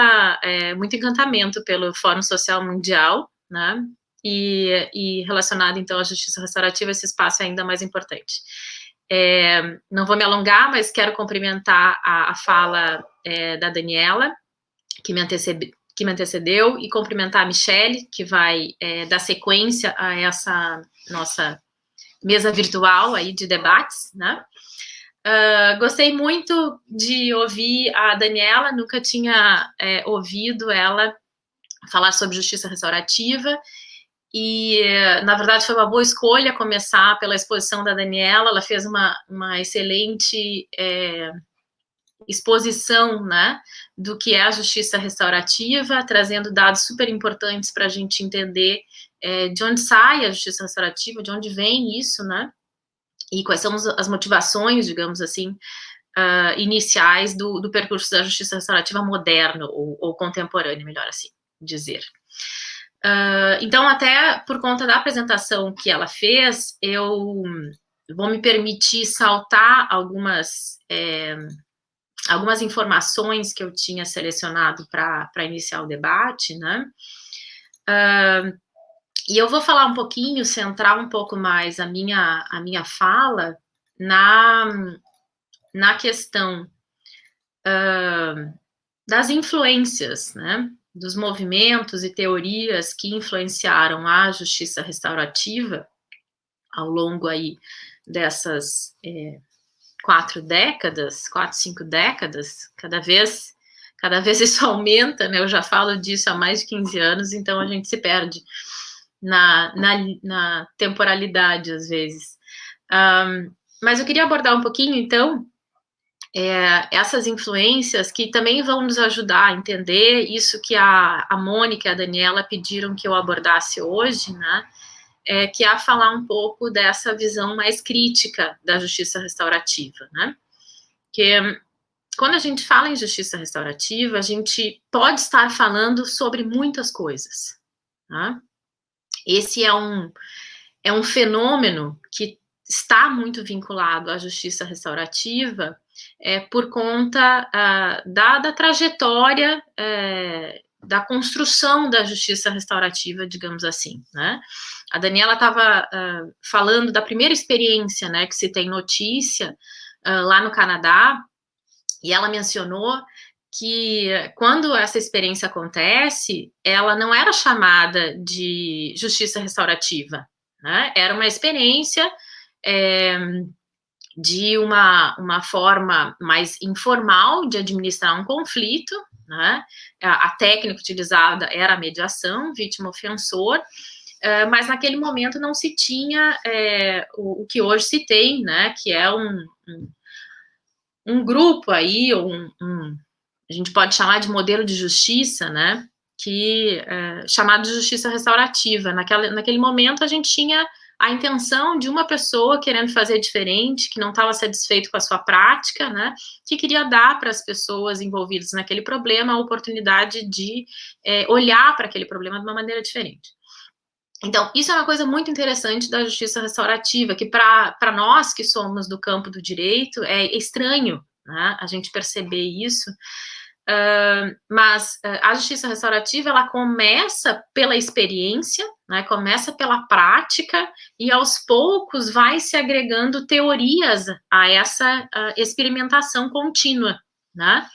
encantamento pelo Fórum Social Mundial, né, e relacionado, então, à justiça restaurativa, esse espaço é ainda mais importante. Não vou me alongar, mas quero cumprimentar a fala da Daniela, que me antecedeu, e cumprimentar a Michele, que vai dar sequência a essa nossa mesa virtual aí de debates, né? Gostei muito de ouvir a Daniela, nunca tinha ouvido ela falar sobre justiça restaurativa, e, na verdade, foi uma boa escolha começar pela exposição da Daniela. Ela fez uma excelente exposição, né, do que é a justiça restaurativa, trazendo dados super importantes para a gente entender de onde sai a justiça restaurativa, de onde vem isso, né, e quais são as motivações, digamos assim, iniciais do percurso da justiça restaurativa moderno, ou contemporâneo, melhor assim dizer. Então, até por conta da apresentação que ela fez, eu vou me permitir saltar algumas informações que eu tinha selecionado para iniciar o debate, né? E eu vou falar um pouquinho, centrar um pouco mais a minha fala na questão das influências, né? Dos movimentos e teorias que influenciaram a justiça restaurativa ao longo aí dessas 4, 5 décadas, cada vez isso aumenta, né? Eu já falo disso há mais de 15 anos, então a gente se perde na temporalidade, às vezes. Mas eu queria abordar um pouquinho, então, essas influências que também vão nos ajudar a entender isso que a Mônica e a Daniela pediram que eu abordasse hoje, né? Que é a falar um pouco dessa visão mais crítica da justiça restaurativa, né? Que quando a gente fala em justiça restaurativa, a gente pode estar falando sobre muitas coisas, né? Esse é um fenômeno que está muito vinculado à justiça restaurativa por conta da trajetória da construção da justiça restaurativa, digamos assim, né? A Daniela estava falando da primeira experiência, né, que se tem notícia lá no Canadá, e ela mencionou que quando essa experiência acontece, ela não era chamada de justiça restaurativa, né? Era uma experiência de uma forma mais informal de administrar um conflito, né? A técnica utilizada era a mediação, vítima-ofensor, mas naquele momento não se tinha o que hoje se tem, né? Que é um grupo aí, a gente pode chamar de modelo de justiça, né? chamado de justiça restaurativa. Naquele momento, a gente tinha a intenção de uma pessoa querendo fazer diferente, que não estava satisfeito com a sua prática, né, que queria dar para as pessoas envolvidas naquele problema a oportunidade de olhar para aquele problema de uma maneira diferente. Então, isso é uma coisa muito interessante da justiça restaurativa, que para nós que somos do campo do direito, é estranho, né, a gente perceber isso. Mas a justiça restaurativa, ela começa pela experiência, né, começa pela prática, e aos poucos vai se agregando teorias a essa experimentação contínua, né.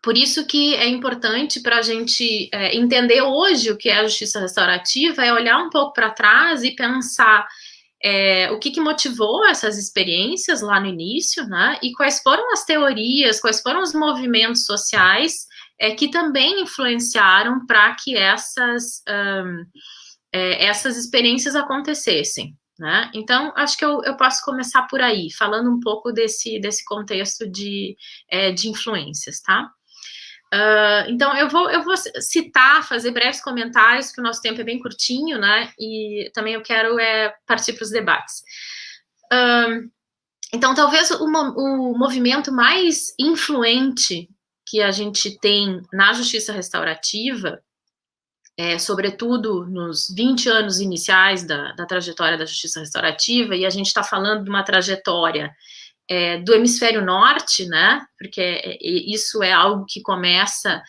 Por isso que é importante para a gente entender hoje o que é a justiça restaurativa, é olhar um pouco para trás e pensar o que motivou essas experiências lá no início, né, e quais foram as teorias, quais foram os movimentos sociais que também influenciaram para que essas experiências acontecessem, né. Então, acho que eu posso começar por aí, falando um pouco desse contexto de influências, tá? Então, eu vou citar, fazer breves comentários, porque o nosso tempo é bem curtinho, né, e também eu quero partir para os debates. Então, talvez o movimento mais influente que a gente tem na justiça restaurativa, sobretudo nos 20 anos iniciais da trajetória da justiça restaurativa, e a gente está falando de uma trajetória do hemisfério norte, né, porque isso é algo que começa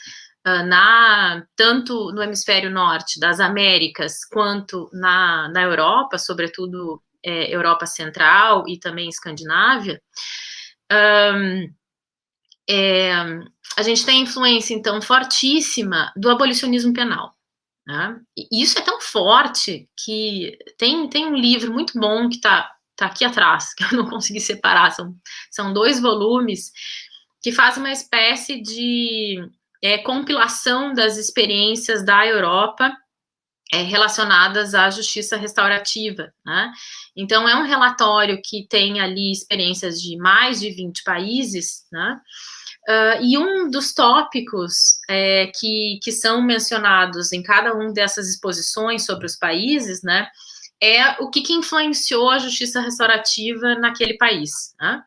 tanto no hemisfério norte das Américas, quanto na Europa, sobretudo Europa Central e também Escandinávia. A gente tem influência, então, fortíssima do abolicionismo penal, né? E isso é tão forte que tem um livro muito bom que está aqui atrás, que eu não consegui separar, são 2 volumes, que fazem uma espécie de compilação das experiências da Europa relacionadas à justiça restaurativa, né? Então, é um relatório que tem ali experiências de mais de 20 países, né? E um dos tópicos que são mencionados em cada uma dessas exposições sobre os países, né, o que influenciou a justiça restaurativa naquele país, né?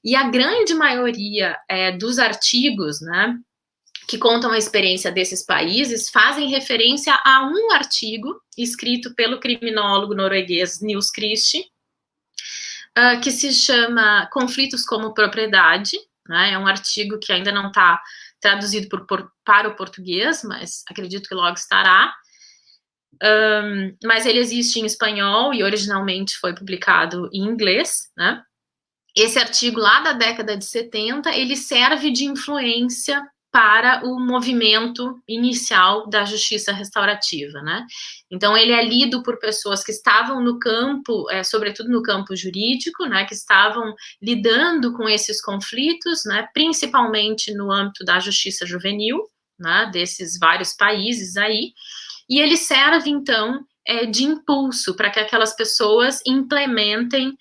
E a grande maioria dos artigos, né, que contam a experiência desses países fazem referência a um artigo escrito pelo criminólogo norueguês Nils Christie, que se chama Conflitos como Propriedade, né? É um artigo que ainda não está traduzido para o português, mas acredito que logo estará. Mas ele existe em espanhol e originalmente foi publicado em inglês, né? Esse artigo lá da década de 70, ele serve de influência para o movimento inicial da justiça restaurativa, né? Então, ele é lido por pessoas que estavam no campo, sobretudo no campo jurídico, né, que estavam lidando com esses conflitos, né, principalmente no âmbito da justiça juvenil, né, desses vários países aí, e ele serve, então, de impulso para que aquelas pessoas implementem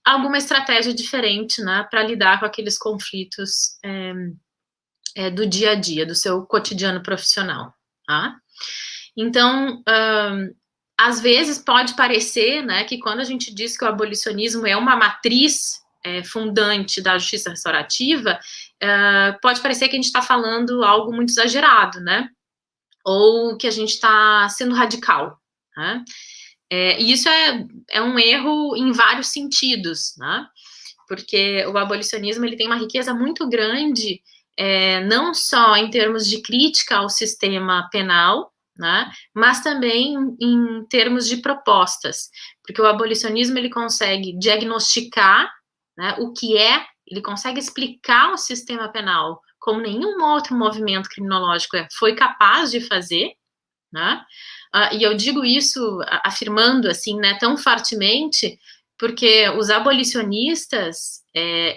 alguma estratégia diferente, né, para lidar com aqueles conflitos do dia a dia, do seu cotidiano profissional, tá? Então, às vezes pode parecer, né, que quando a gente diz que o abolicionismo é uma matriz fundante da justiça restaurativa, pode parecer que a gente está falando algo muito exagerado, né, ou que a gente está sendo radical, né? E isso é um erro em vários sentidos, né? Porque o abolicionismo ele tem uma riqueza muito grande, não só em termos de crítica ao sistema penal, né, mas também em termos de propostas, porque o abolicionismo ele consegue diagnosticar, né, o que ele consegue explicar o sistema penal como nenhum outro movimento criminológico foi capaz de fazer, né? E eu digo isso afirmando assim, né, tão fortemente, porque os abolicionistas,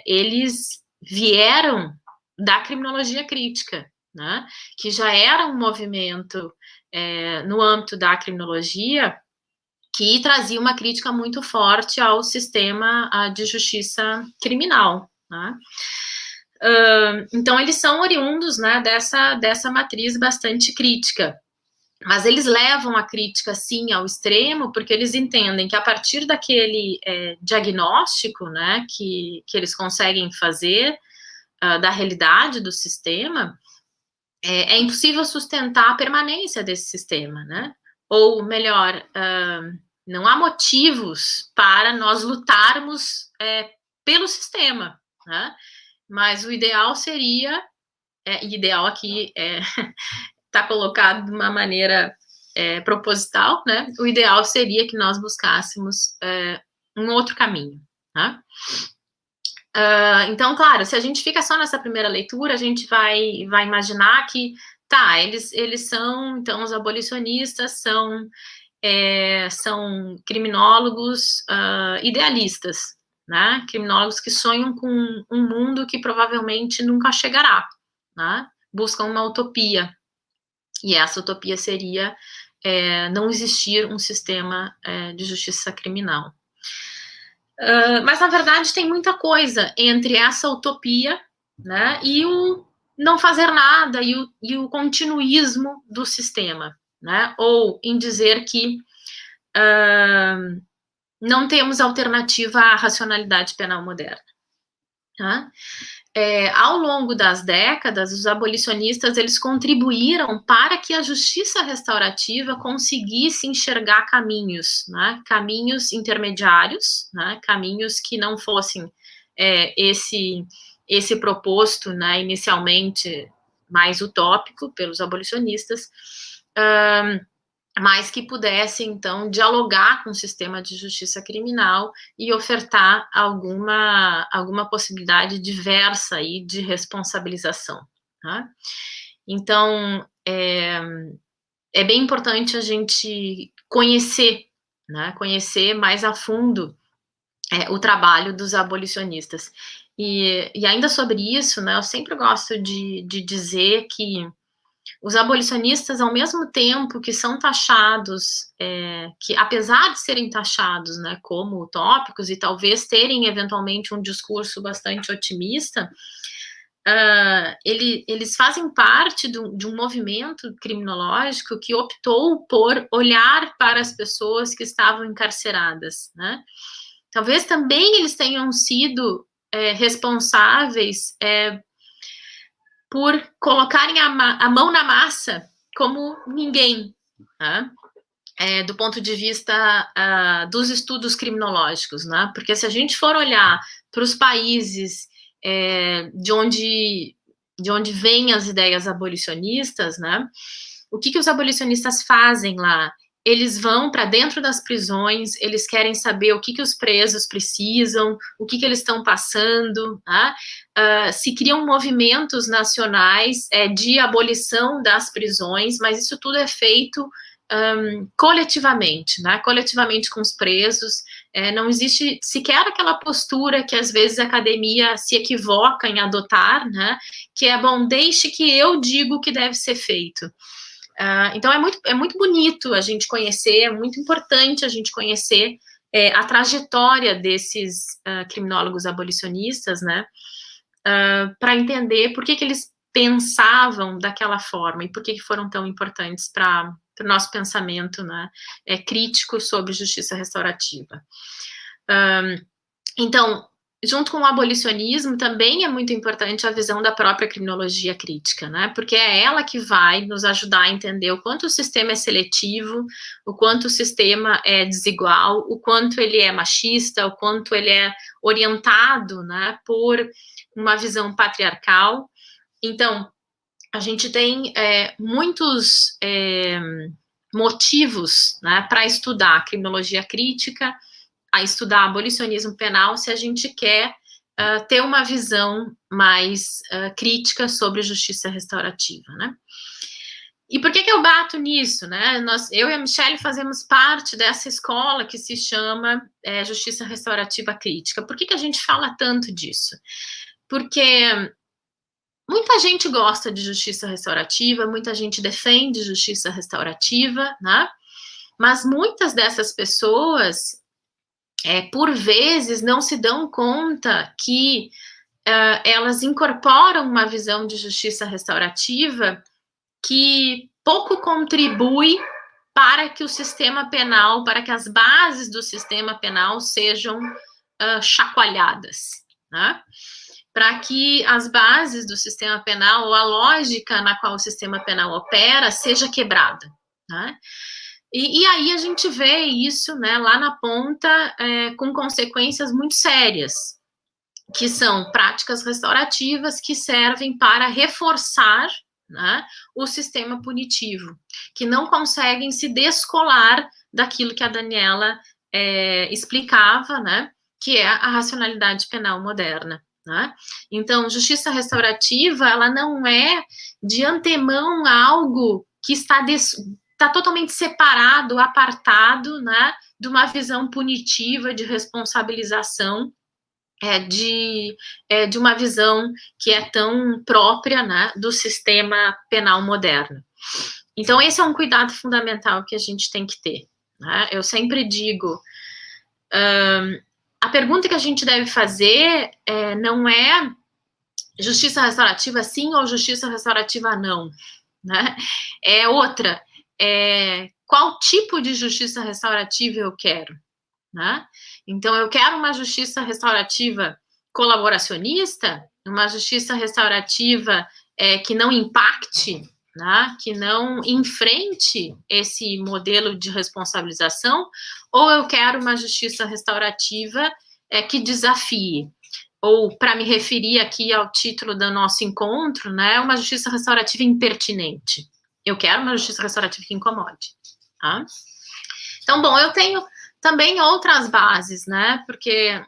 eles vieram da criminologia crítica, né, que já era um movimento no âmbito da criminologia que trazia uma crítica muito forte ao sistema de justiça criminal, né? Então, eles são oriundos, né, dessa matriz bastante crítica. Mas eles levam a crítica, sim, ao extremo, porque eles entendem que a partir daquele diagnóstico, né, que eles conseguem fazer da realidade do sistema, é impossível sustentar a permanência desse sistema, né? Ou melhor, não há motivos para nós lutarmos pelo sistema, né? Mas o ideal seria, ideal aqui está colocado de uma maneira proposital, né? O ideal seria que nós buscássemos um outro caminho, né? Então, claro, se a gente fica só nessa primeira leitura, a gente vai imaginar que, tá, eles são, então, os abolicionistas são criminólogos idealistas, né? Criminólogos que sonham com um mundo que provavelmente nunca chegará, né? Buscam uma utopia, e essa utopia seria não existir um sistema de justiça criminal. Mas, na verdade, tem muita coisa entre essa utopia, né, e o não fazer nada, e o continuismo do sistema, né, ou em dizer que não temos alternativa à racionalidade penal moderna. Tá? Ao longo das décadas, os abolicionistas eles contribuíram para que a justiça restaurativa conseguisse enxergar caminhos, né, caminhos intermediários, né, caminhos que não fossem esse proposto, né, inicialmente mais utópico pelos abolicionistas, mas que pudesse, então, dialogar com o sistema de justiça criminal e ofertar alguma possibilidade diversa aí de responsabilização. Tá? Então, é bem importante a gente conhecer, né, conhecer mais a fundo o trabalho dos abolicionistas. E ainda sobre isso, né, eu sempre gosto de dizer que os abolicionistas, ao mesmo tempo que são taxados, que apesar de serem taxados, né, como utópicos e talvez terem eventualmente um discurso bastante otimista, eles fazem parte de um movimento criminológico que optou por olhar para as pessoas que estavam encarceradas, né? Talvez também eles tenham sido responsáveis por colocarem a mão na massa como ninguém, né? Do ponto de vista dos estudos criminológicos, né? Porque se a gente for olhar para os países de onde vêm as ideias abolicionistas, né? O que os abolicionistas fazem lá? Eles vão para dentro das prisões, eles querem saber o que os presos precisam, o que eles estão passando, né? Se criam movimentos nacionais de abolição das prisões, mas isso tudo é feito coletivamente, né? Coletivamente com os presos. Não existe sequer aquela postura que às vezes a academia se equivoca em adotar, né? Que é, bom, deixe que eu diga o que deve ser feito. Então, é muito bonito a gente conhecer, é muito importante a gente conhecer a trajetória desses criminólogos abolicionistas, né, para entender por que eles pensavam daquela forma e por que foram tão importantes para o nosso pensamento, né, crítico sobre justiça restaurativa. Então, junto com o abolicionismo, também é muito importante a visão da própria criminologia crítica, né? Porque é ela que vai nos ajudar a entender o quanto o sistema é seletivo, o quanto o sistema é desigual, o quanto ele é machista, o quanto ele é orientado, né, por uma visão patriarcal. Então, a gente tem muitos motivos, né, para estudar a criminologia crítica, a estudar abolicionismo penal, se a gente quer ter uma visão mais crítica sobre justiça restaurativa, né? E por que eu bato nisso, né? Eu e a Michelle fazemos parte dessa escola que se chama Justiça Restaurativa Crítica. Por que a gente fala tanto disso? Porque muita gente gosta de justiça restaurativa, muita gente defende justiça restaurativa, né? Mas muitas dessas pessoas por vezes não se dão conta que elas incorporam uma visão de justiça restaurativa que pouco contribui para que o sistema penal, para que as bases do sistema penal sejam chacoalhadas, né? Para que as bases do sistema penal, ou a lógica na qual o sistema penal opera, seja quebrada, né? E aí a gente vê isso, né, lá na ponta, com consequências muito sérias, que são práticas restaurativas que servem para reforçar, né, o sistema punitivo, que não conseguem se descolar daquilo que a Daniela explicava, né, que é a racionalidade penal moderna. Né? Então, justiça restaurativa, ela não é de antemão algo que está totalmente separado, apartado, né, de uma visão punitiva, de responsabilização, de uma visão que é tão própria, né, do sistema penal moderno. Então, esse é um cuidado fundamental que a gente tem que ter. Né? Eu sempre digo, a pergunta que a gente deve fazer não é justiça restaurativa sim ou justiça restaurativa não. Né? É outra, qual tipo de justiça restaurativa eu quero? Né? Então, eu quero uma justiça restaurativa colaboracionista, uma justiça restaurativa que não impacte, né? Que não enfrente esse modelo de responsabilização, ou eu quero uma justiça restaurativa que desafie, ou, para me referir aqui ao título do nosso encontro, né, uma justiça restaurativa impertinente. Eu quero uma justiça restaurativa que incomode. Tá? Então, bom, eu tenho também outras bases, né, porque,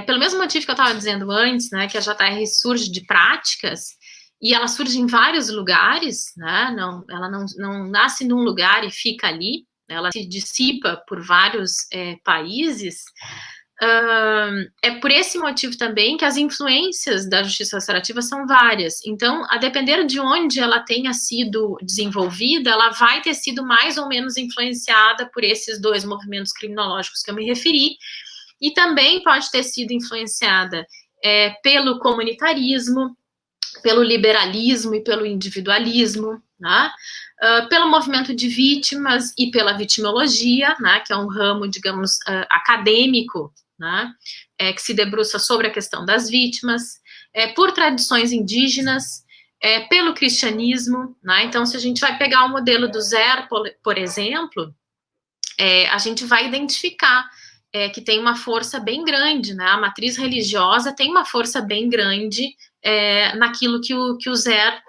pelo mesmo motivo que eu estava dizendo antes, né, que a JR surge de práticas, e ela surge em vários lugares, né, ela não nasce num lugar e fica ali, ela se dissipa por vários países. É por esse motivo também que as influências da justiça restaurativa são várias. Então, a depender de onde ela tenha sido desenvolvida, ela vai ter sido mais ou menos influenciada por esses dois movimentos criminológicos que eu me referi, e também pode ter sido influenciada pelo comunitarismo, pelo liberalismo e pelo individualismo, né? Pelo movimento de vítimas e pela vitimologia, né, que é um ramo, digamos, acadêmico, né, que se debruça sobre a questão das vítimas, por tradições indígenas, pelo cristianismo, né? Então, se a gente vai pegar o modelo do Zer, por exemplo, a gente vai identificar que tem uma força bem grande, né? A matriz religiosa tem uma força bem grande naquilo que o Zer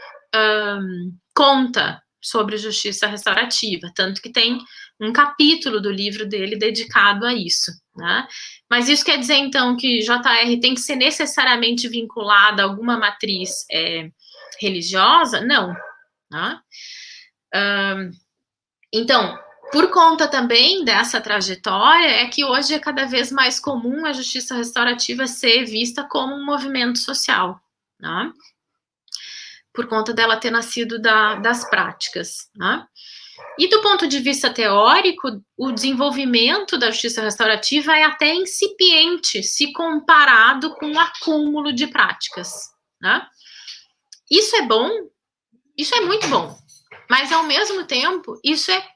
conta sobre justiça restaurativa, tanto que tem um capítulo do livro dele dedicado a isso, né? Mas isso quer dizer, então, que JR tem que ser necessariamente vinculada a alguma matriz religiosa? Não. Né? Então, por conta também dessa trajetória, é que hoje é cada vez mais comum a justiça restaurativa ser vista como um movimento social, né? Por conta dela ter nascido das práticas, né? E do ponto de vista teórico, o desenvolvimento da justiça restaurativa é até incipiente se comparado com o acúmulo de práticas, né? Isso é bom, isso é muito bom, mas ao mesmo tempo, isso é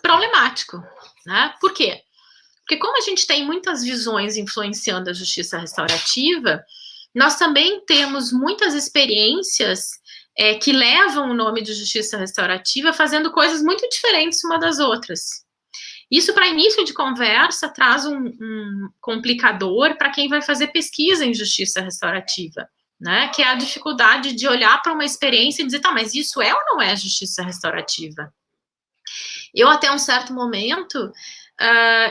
problemático, né? Por quê? Porque como a gente tem muitas visões influenciando a justiça restaurativa, nós também temos muitas experiências que levam o nome de justiça restaurativa fazendo coisas muito diferentes uma das outras. Isso, para início de conversa, traz um complicador para quem vai fazer pesquisa em justiça restaurativa, né? Que é a dificuldade de olhar para uma experiência e dizer, tá, mas isso é ou não é justiça restaurativa? Eu, até um certo momento,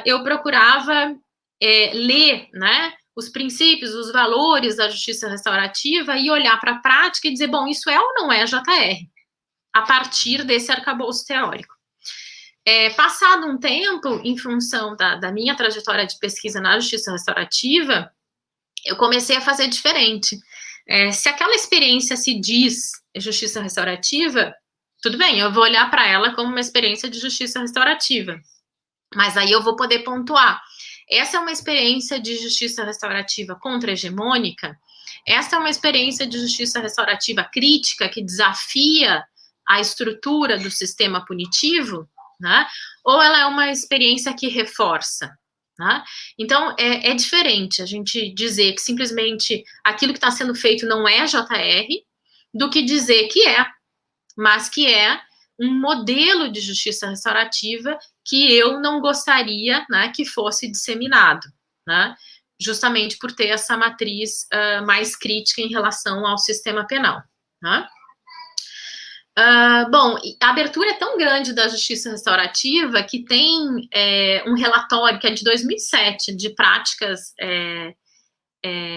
eu procurava ler, né, os princípios, os valores da justiça restaurativa e olhar para a prática e dizer, bom, isso é ou não é JR? A partir desse arcabouço teórico. Passado um tempo, em função da minha trajetória de pesquisa na justiça restaurativa, eu comecei a fazer diferente. Se aquela experiência se diz justiça restaurativa, tudo bem, eu vou olhar para ela como uma experiência de justiça restaurativa. Mas aí eu vou poder pontuar. essa é uma experiência de justiça restaurativa contra-hegemônica? Essa é uma experiência de justiça restaurativa crítica que desafia a estrutura do sistema punitivo, né? Ou ela é uma experiência que reforça? Né? Então, é diferente a gente dizer que simplesmente aquilo que está sendo feito não é JR, do que dizer que é, mas que é um modelo de justiça restaurativa que eu não gostaria, né, que fosse disseminado, né, justamente por ter essa matriz mais crítica em relação ao sistema penal. Né? Bom, a abertura é tão grande da justiça restaurativa que tem um relatório que é de 2007, de práticas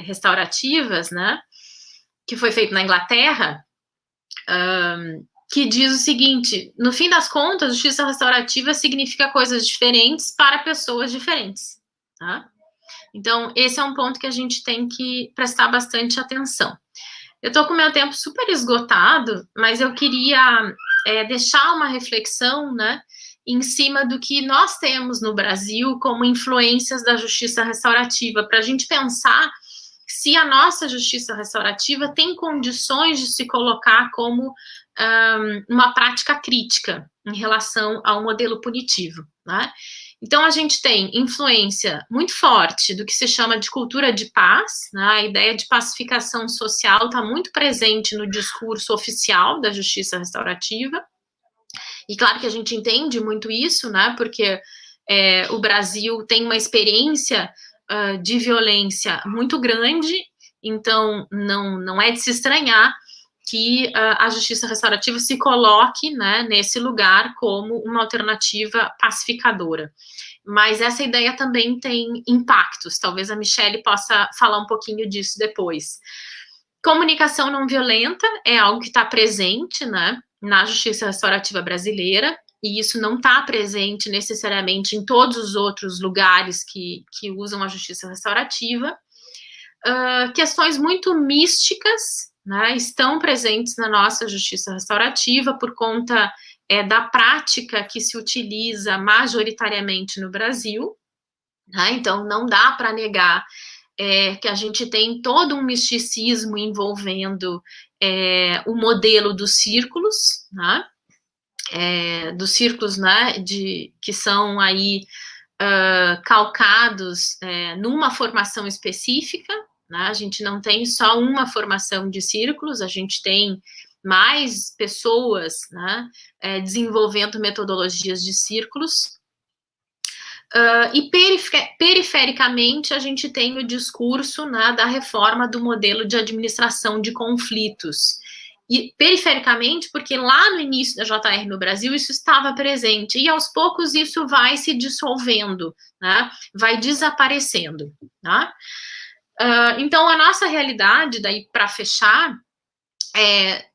restaurativas, né, que foi feito na Inglaterra, que diz o seguinte: no fim das contas, justiça restaurativa significa coisas diferentes para pessoas diferentes. Tá? Então, esse é um ponto que a gente tem que prestar bastante atenção. Eu estou com o meu tempo super esgotado, mas eu queria deixar uma reflexão, né, em cima do que nós temos no Brasil como influências da justiça restaurativa, para a gente pensar se a nossa justiça restaurativa tem condições de se colocar como uma prática crítica em relação ao modelo punitivo, né? Então, a gente tem influência muito forte do que se chama de cultura de paz, né? A ideia de pacificação social está muito presente no discurso oficial da justiça restaurativa, e claro que a gente entende muito isso, né? Porque o Brasil tem uma experiência de violência muito grande, então não é de se estranhar que a justiça restaurativa se coloque, né, nesse lugar como uma alternativa pacificadora. Mas essa ideia também tem impactos, talvez a Michele possa falar um pouquinho disso depois. Comunicação não violenta é algo que está presente, né, na justiça restaurativa brasileira, e isso não está presente necessariamente em todos os outros lugares que usam a justiça restaurativa. Questões muito místicas, né, estão presentes na nossa justiça restaurativa por conta da prática que se utiliza majoritariamente no Brasil, né, então não dá para negar que a gente tem todo um misticismo envolvendo o modelo dos círculos, né, que são aí calcados numa formação específica, né? A gente não tem só uma formação de círculos, a gente tem mais pessoas, né, desenvolvendo metodologias de círculos. E perifericamente a gente tem o discurso, né, da reforma do modelo de administração de conflitos. E perifericamente, porque lá no início da JR no Brasil isso estava presente, e aos poucos isso vai se dissolvendo, né, vai desaparecendo. Né? Então, a nossa realidade, daí para fechar,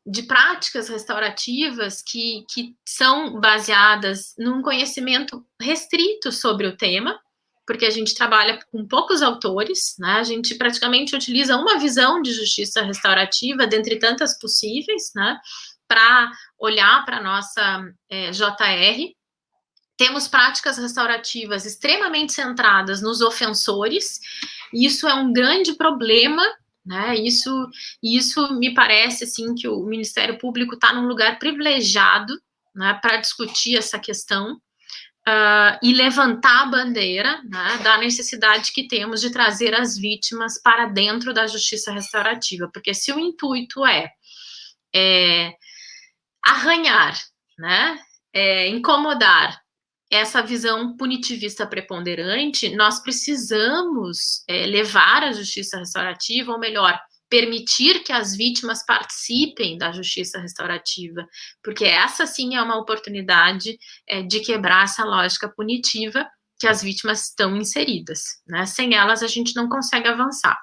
de práticas restaurativas que são baseadas num conhecimento restrito sobre o tema, porque a gente trabalha com poucos autores, né? A gente praticamente utiliza uma visão de justiça restaurativa, dentre tantas possíveis, né, para olhar para a nossa JR. Temos práticas restaurativas extremamente centradas nos ofensores, e isso é um grande problema, né? Isso me parece, assim, que o Ministério Público está num lugar privilegiado, né, para discutir essa questão e levantar a bandeira, né, da necessidade que temos de trazer as vítimas para dentro da justiça restaurativa, porque se o intuito é arranhar, né, incomodar essa visão punitivista preponderante, nós precisamos levar a justiça restaurativa, ou melhor, permitir que as vítimas participem da justiça restaurativa, porque essa sim é uma oportunidade de quebrar essa lógica punitiva que as vítimas estão inseridas, né? Sem elas a gente não consegue avançar.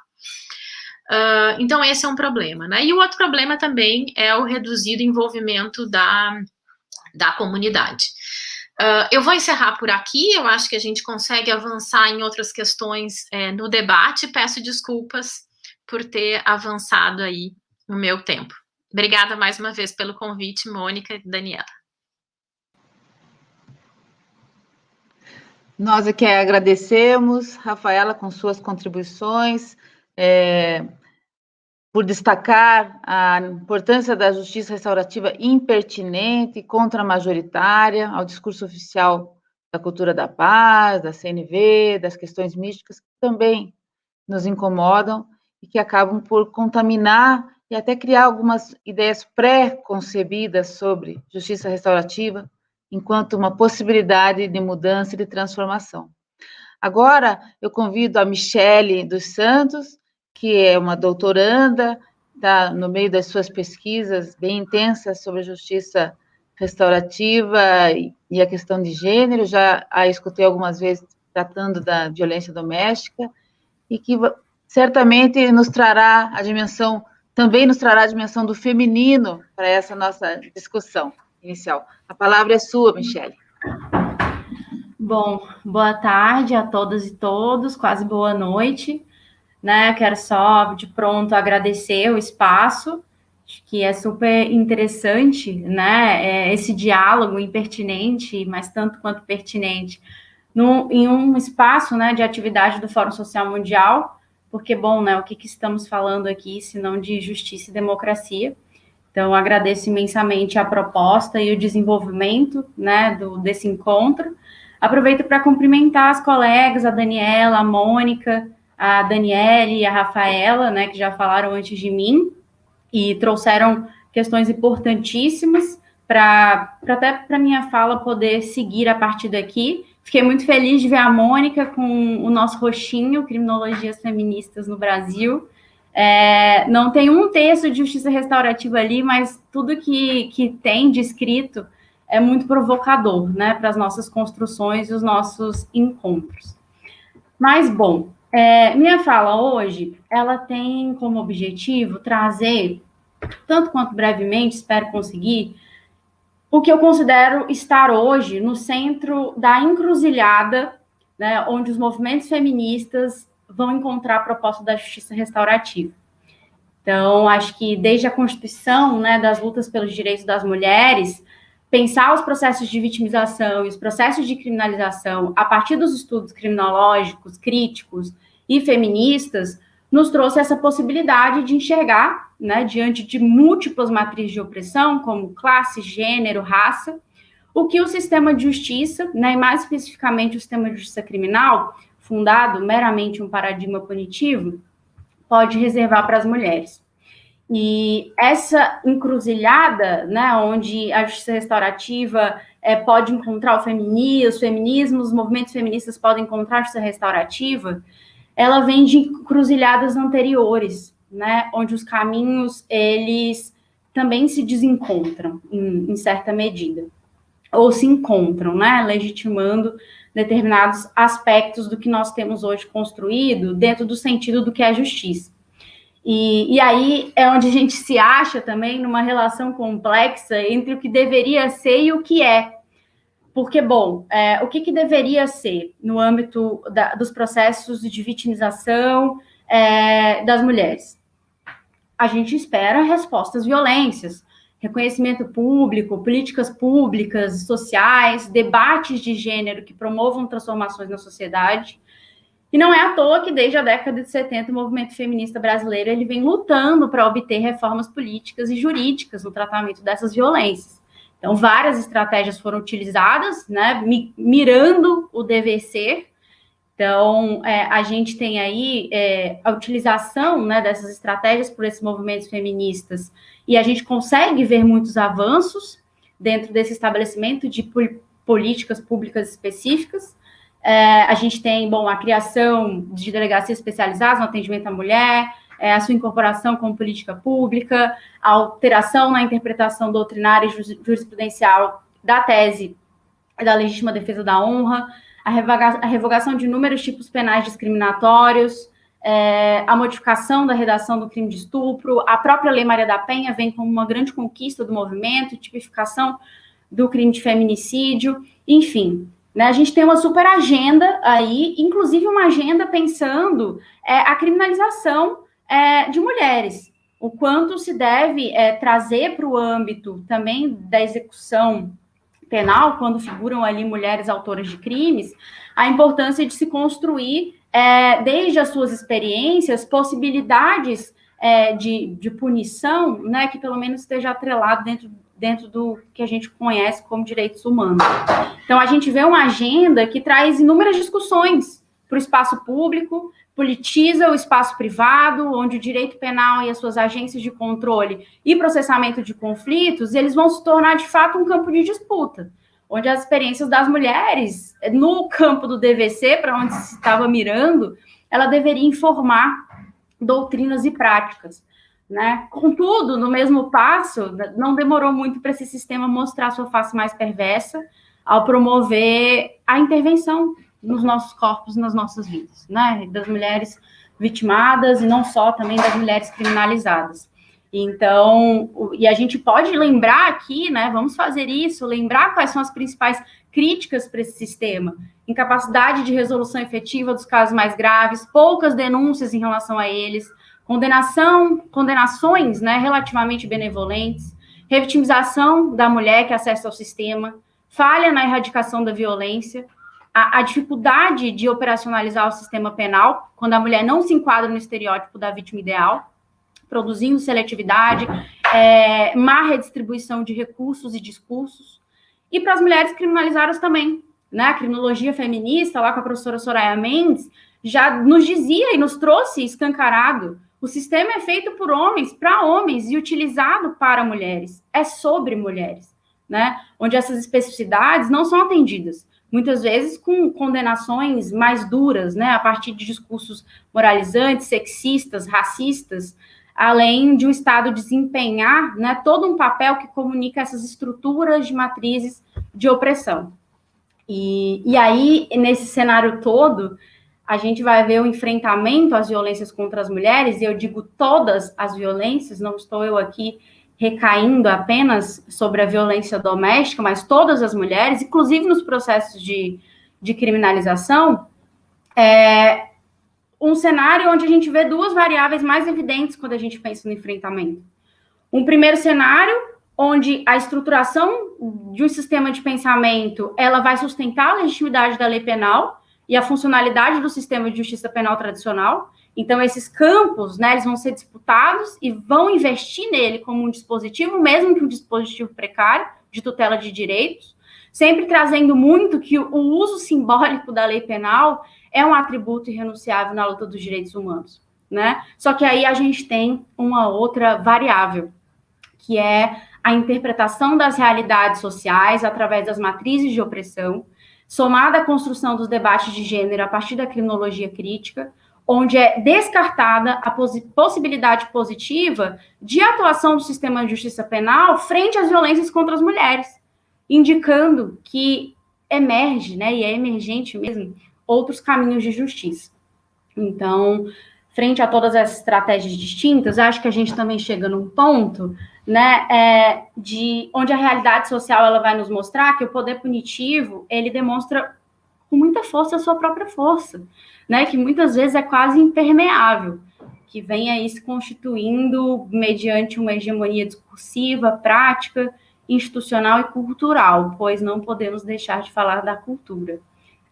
Então esse é um problema, né? E o outro problema também é o reduzido envolvimento da comunidade. Eu vou encerrar por aqui, eu acho que a gente consegue avançar em outras questões no debate, peço desculpas por ter avançado aí no meu tempo. Obrigada mais uma vez pelo convite, Mônica e Daniela. Nós aqui agradecemos, Rafaela, com suas contribuições, por destacar a importância da justiça restaurativa impertinente, contra-majoritária ao discurso oficial da cultura da paz, da CNV, das questões místicas, que também nos incomodam e que acabam por contaminar e até criar algumas ideias pré-concebidas sobre justiça restaurativa, enquanto uma possibilidade de mudança e de transformação. Agora, eu convido a Michele dos Santos, que é uma doutoranda, está no meio das suas pesquisas bem intensas sobre justiça restaurativa e a questão de gênero, já a escutei algumas vezes tratando da violência doméstica, e que certamente nos trará a dimensão, também nos trará a dimensão do feminino para essa nossa discussão inicial. A palavra é sua, Michele. Bom, boa tarde a todas e todos, quase boa noite, né? Quero só, de pronto, agradecer o espaço, acho que é super interessante, né? Esse diálogo impertinente, mas tanto quanto pertinente, em um espaço, né, de atividade do Fórum Social Mundial, porque, bom, né, o que estamos falando aqui, se não de justiça e democracia? Então, agradeço imensamente a proposta e o desenvolvimento, né, desse encontro. Aproveito para cumprimentar as colegas, a Daniela, a Mônica, a Daniele e a Rafaela, né, que já falaram antes de mim, e trouxeram questões importantíssimas até para minha fala poder seguir a partir daqui. Fiquei muito feliz de ver a Mônica com o nosso roxinho, Criminologias Feministas no Brasil. Não tem um texto de justiça restaurativa ali, mas tudo que tem de escrito é muito provocador, né, para as nossas construções e os nossos encontros. Mas, bom, minha fala hoje, ela tem como objetivo trazer, tanto quanto brevemente, espero conseguir, o que eu considero estar hoje no centro da encruzilhada, né, onde os movimentos feministas vão encontrar a proposta da justiça restaurativa. Então, acho que desde a Constituição, né, das lutas pelos direitos das mulheres, pensar os processos de vitimização e os processos de criminalização a partir dos estudos criminológicos, críticos e feministas, nos trouxe essa possibilidade de enxergar, né, diante de múltiplas matrizes de opressão, como classe, gênero, raça, o que o sistema de justiça, né, e mais especificamente o sistema de justiça criminal, fundado meramente em um paradigma punitivo, pode reservar para as mulheres. E essa encruzilhada, né, onde a justiça restaurativa pode encontrar o feminismo, os feminismos, os movimentos feministas podem encontrar a justiça restaurativa, ela vem de encruzilhadas anteriores, né, onde os caminhos, eles também se desencontram, em certa medida, ou se encontram, né, legitimando determinados aspectos do que nós temos hoje construído dentro do sentido do que é justiça. E aí é onde a gente se acha também numa relação complexa entre o que deveria ser e o que é. Porque, bom, o que deveria ser no âmbito dos processos de vitimização das mulheres? A gente espera respostas violências, reconhecimento público, políticas públicas, sociais, debates de gênero que promovam transformações na sociedade. E não é à toa que, desde a década de 70, o movimento feminista brasileiro ele vem lutando para obter reformas políticas e jurídicas no tratamento dessas violências. Então, várias estratégias foram utilizadas, né, mirando o dever ser. Então, a gente tem aí a utilização, né, dessas estratégias por esses movimentos feministas, e a gente consegue ver muitos avanços dentro desse estabelecimento de políticas públicas específicas. A gente tem, bom, a criação de delegacias especializadas no atendimento à mulher, a sua incorporação como política pública, a alteração na interpretação doutrinária e jurisprudencial da tese da legítima defesa da honra, a revogação de inúmeros tipos penais discriminatórios, a modificação da redação do crime de estupro, a própria Lei Maria da Penha vem como uma grande conquista do movimento, tipificação do crime de feminicídio, enfim. Né, a gente tem uma super agenda aí, inclusive uma agenda pensando a criminalização de mulheres, o quanto se deve trazer para o âmbito também da execução penal, quando figuram ali mulheres autoras de crimes, a importância de se construir, desde as suas experiências, possibilidades de punição, né, que pelo menos esteja atrelado dentro do que a gente conhece como direitos humanos. Então, a gente vê uma agenda que traz inúmeras discussões para o espaço público, politiza o espaço privado, onde o direito penal e as suas agências de controle e processamento de conflitos, eles vão se tornar, de fato, um campo de disputa, onde as experiências das mulheres, no campo do DVC, para onde se estava mirando, ela deveria informar doutrinas e práticas, né? Contudo, no mesmo passo, não demorou muito para esse sistema mostrar sua face mais perversa ao promover a intervenção nos nossos corpos, nas nossas vidas, né? Das mulheres vitimadas e não só, também das mulheres criminalizadas. Então, e a gente pode lembrar aqui, né? Vamos fazer isso, lembrar quais são as principais críticas para esse sistema: incapacidade de resolução efetiva dos casos mais graves, poucas denúncias em relação a eles, condenações, né, relativamente benevolentes, revitimização da mulher que acessa ao sistema, falha na erradicação da violência, a dificuldade de operacionalizar o sistema penal, quando a mulher não se enquadra no estereótipo da vítima ideal, produzindo seletividade, má redistribuição de recursos e discursos, e para as mulheres criminalizadas também, né? A criminologia feminista, lá com a professora Soraya Mendes, já nos dizia e nos trouxe escancarado: o sistema é feito por homens, para homens, e utilizado para mulheres, é sobre mulheres, né? Onde essas especificidades não são atendidas, muitas vezes com condenações mais duras, né? A partir de discursos moralizantes, sexistas, racistas, além de um Estado desempenhar, né, todo um papel que comunica essas estruturas de matrizes de opressão. E aí, nesse cenário todo, a gente vai ver o enfrentamento às violências contra as mulheres, e eu digo todas as violências, não estou eu aqui recaindo apenas sobre a violência doméstica, mas todas as mulheres, inclusive nos processos de criminalização, um cenário onde a gente vê duas variáveis mais evidentes quando a gente pensa no enfrentamento. Um primeiro cenário, onde a estruturação de um sistema de pensamento, ela vai sustentar a legitimidade da lei penal e a funcionalidade do sistema de justiça penal tradicional. Então, esses campos, né, eles vão ser disputados e vão investir nele como um dispositivo, mesmo que um dispositivo precário, de tutela de direitos, sempre trazendo muito que o uso simbólico da lei penal é um atributo irrenunciável na luta dos direitos humanos, né? Só que aí a gente tem uma outra variável, que é a interpretação das realidades sociais através das matrizes de opressão, somada à construção dos debates de gênero a partir da criminologia crítica, onde é descartada a possibilidade positiva de atuação do sistema de justiça penal frente às violências contra as mulheres, indicando que emerge, né, e é emergente mesmo, outros caminhos de justiça. Então, frente a todas essas estratégias distintas, acho que a gente também chega num ponto, né, de onde a realidade social ela vai nos mostrar que o poder punitivo, ele demonstra com muita força a sua própria força, né, que muitas vezes é quase impermeável, que vem aí se constituindo mediante uma hegemonia discursiva, prática, institucional e cultural, pois não podemos deixar de falar da cultura,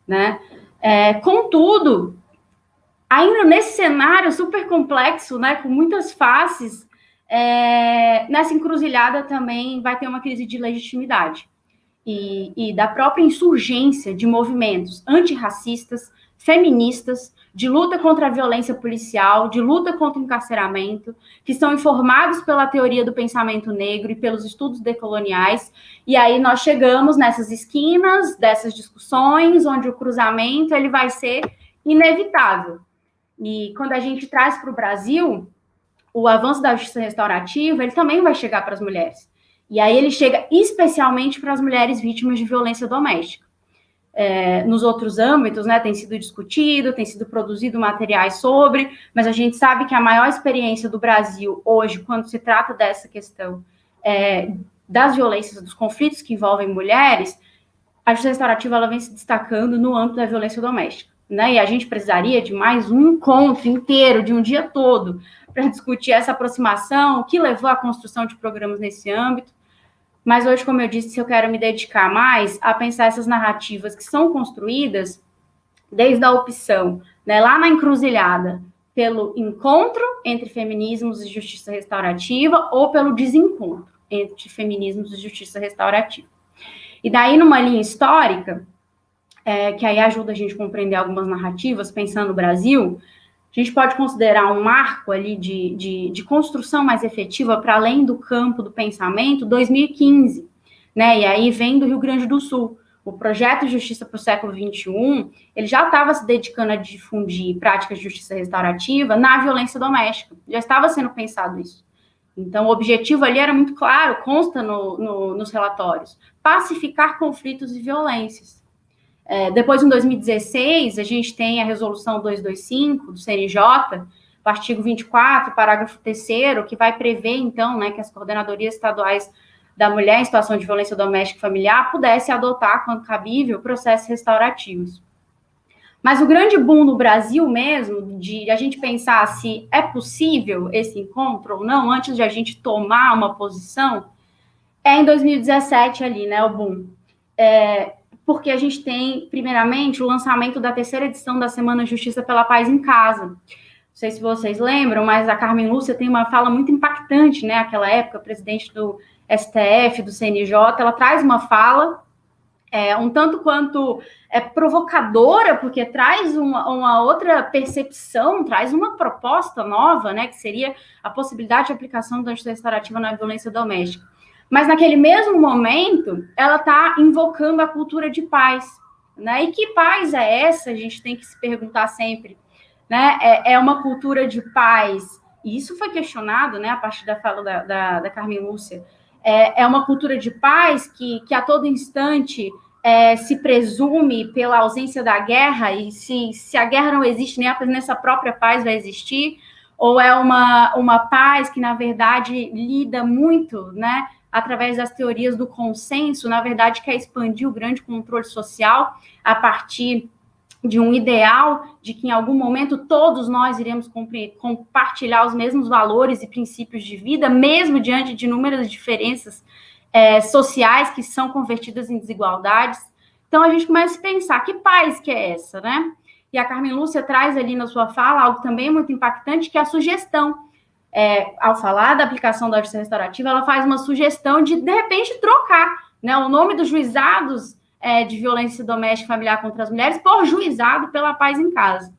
né? Contudo, ainda nesse cenário super complexo, né, com muitas faces, nessa encruzilhada também vai ter uma crise de legitimidade e da própria insurgência de movimentos antirracistas, feministas, de luta contra a violência policial, de luta contra o encarceramento, que são informados pela teoria do pensamento negro e pelos estudos decoloniais, e aí nós chegamos nessas esquinas dessas discussões, onde o cruzamento ele vai ser inevitável. E quando a gente traz para o Brasil, o avanço da justiça restaurativa, ele também vai chegar para as mulheres. E aí ele chega especialmente para as mulheres vítimas de violência doméstica. Nos outros âmbitos, né, tem sido discutido, tem sido produzido materiais sobre, mas a gente sabe que a maior experiência do Brasil hoje, quando se trata dessa questão das violências, dos conflitos que envolvem mulheres, a justiça restaurativa ela vem se destacando no âmbito da violência doméstica, né? E a gente precisaria de mais um encontro inteiro, de um dia todo, para discutir essa aproximação, o que levou à construção de programas nesse âmbito. Mas hoje, como eu disse, eu quero me dedicar mais a pensar essas narrativas que são construídas desde a opção, né, lá na encruzilhada, pelo encontro entre feminismos e justiça restaurativa ou pelo desencontro entre feminismos e justiça restaurativa. E daí, numa linha histórica, que aí ajuda a gente a compreender algumas narrativas, pensando no Brasil, a gente pode considerar um marco ali de construção mais efetiva para além do campo do pensamento, 2015, né? E aí vem do Rio Grande do Sul. O projeto Justiça para o Século XXI, ele já estava se dedicando a difundir práticas de justiça restaurativa na violência doméstica. Já estava sendo pensado isso. Então, o objetivo ali era muito claro, consta nos relatórios, pacificar conflitos e violências. Depois, em 2016, a gente tem a Resolução 225 do CNJ, o artigo 24, parágrafo 3º, que vai prever, então, né, que as coordenadorias estaduais da mulher em situação de violência doméstica e familiar pudessem adotar, quando cabível, processos restaurativos. Mas o grande boom no Brasil mesmo, de a gente pensar se é possível esse encontro ou não, antes de a gente tomar uma posição, é em 2017 ali, né, o boom. Porque a gente tem, primeiramente, o lançamento da 3ª edição da Semana Justiça pela Paz em Casa. Não sei se vocês lembram, mas a Carmen Lúcia tem uma fala muito impactante, né, naquela época, presidente do STF, do CNJ, ela traz uma fala um tanto quanto provocadora, porque traz uma outra percepção, traz uma proposta nova, né, que seria a possibilidade de aplicação da justiça restaurativa na violência doméstica. Mas naquele mesmo momento, ela está invocando a cultura de paz, né? E que paz é essa? A gente tem que se perguntar sempre, né? É uma cultura de paz, e isso foi questionado, né, a partir da fala da Carmen Lúcia. É uma cultura de paz que a todo instante se presume pela ausência da guerra, e se a guerra não existe, nem apenas essa própria paz vai existir, ou é uma paz que, na verdade, lida muito, né, através das teorias do consenso, na verdade, quer expandir o grande controle social a partir de um ideal de que, em algum momento, todos nós iremos compartilhar os mesmos valores e princípios de vida, mesmo diante de inúmeras diferenças sociais que são convertidas em desigualdades. Então, a gente começa a pensar, que paz que é essa, né? E a Carmen Lúcia traz ali na sua fala algo também muito impactante, que é a sugestão. Ao falar da aplicação da justiça restaurativa, ela faz uma sugestão de repente, trocar, né, o nome dos juizados de violência doméstica e familiar contra as mulheres por juizado pela paz em casa.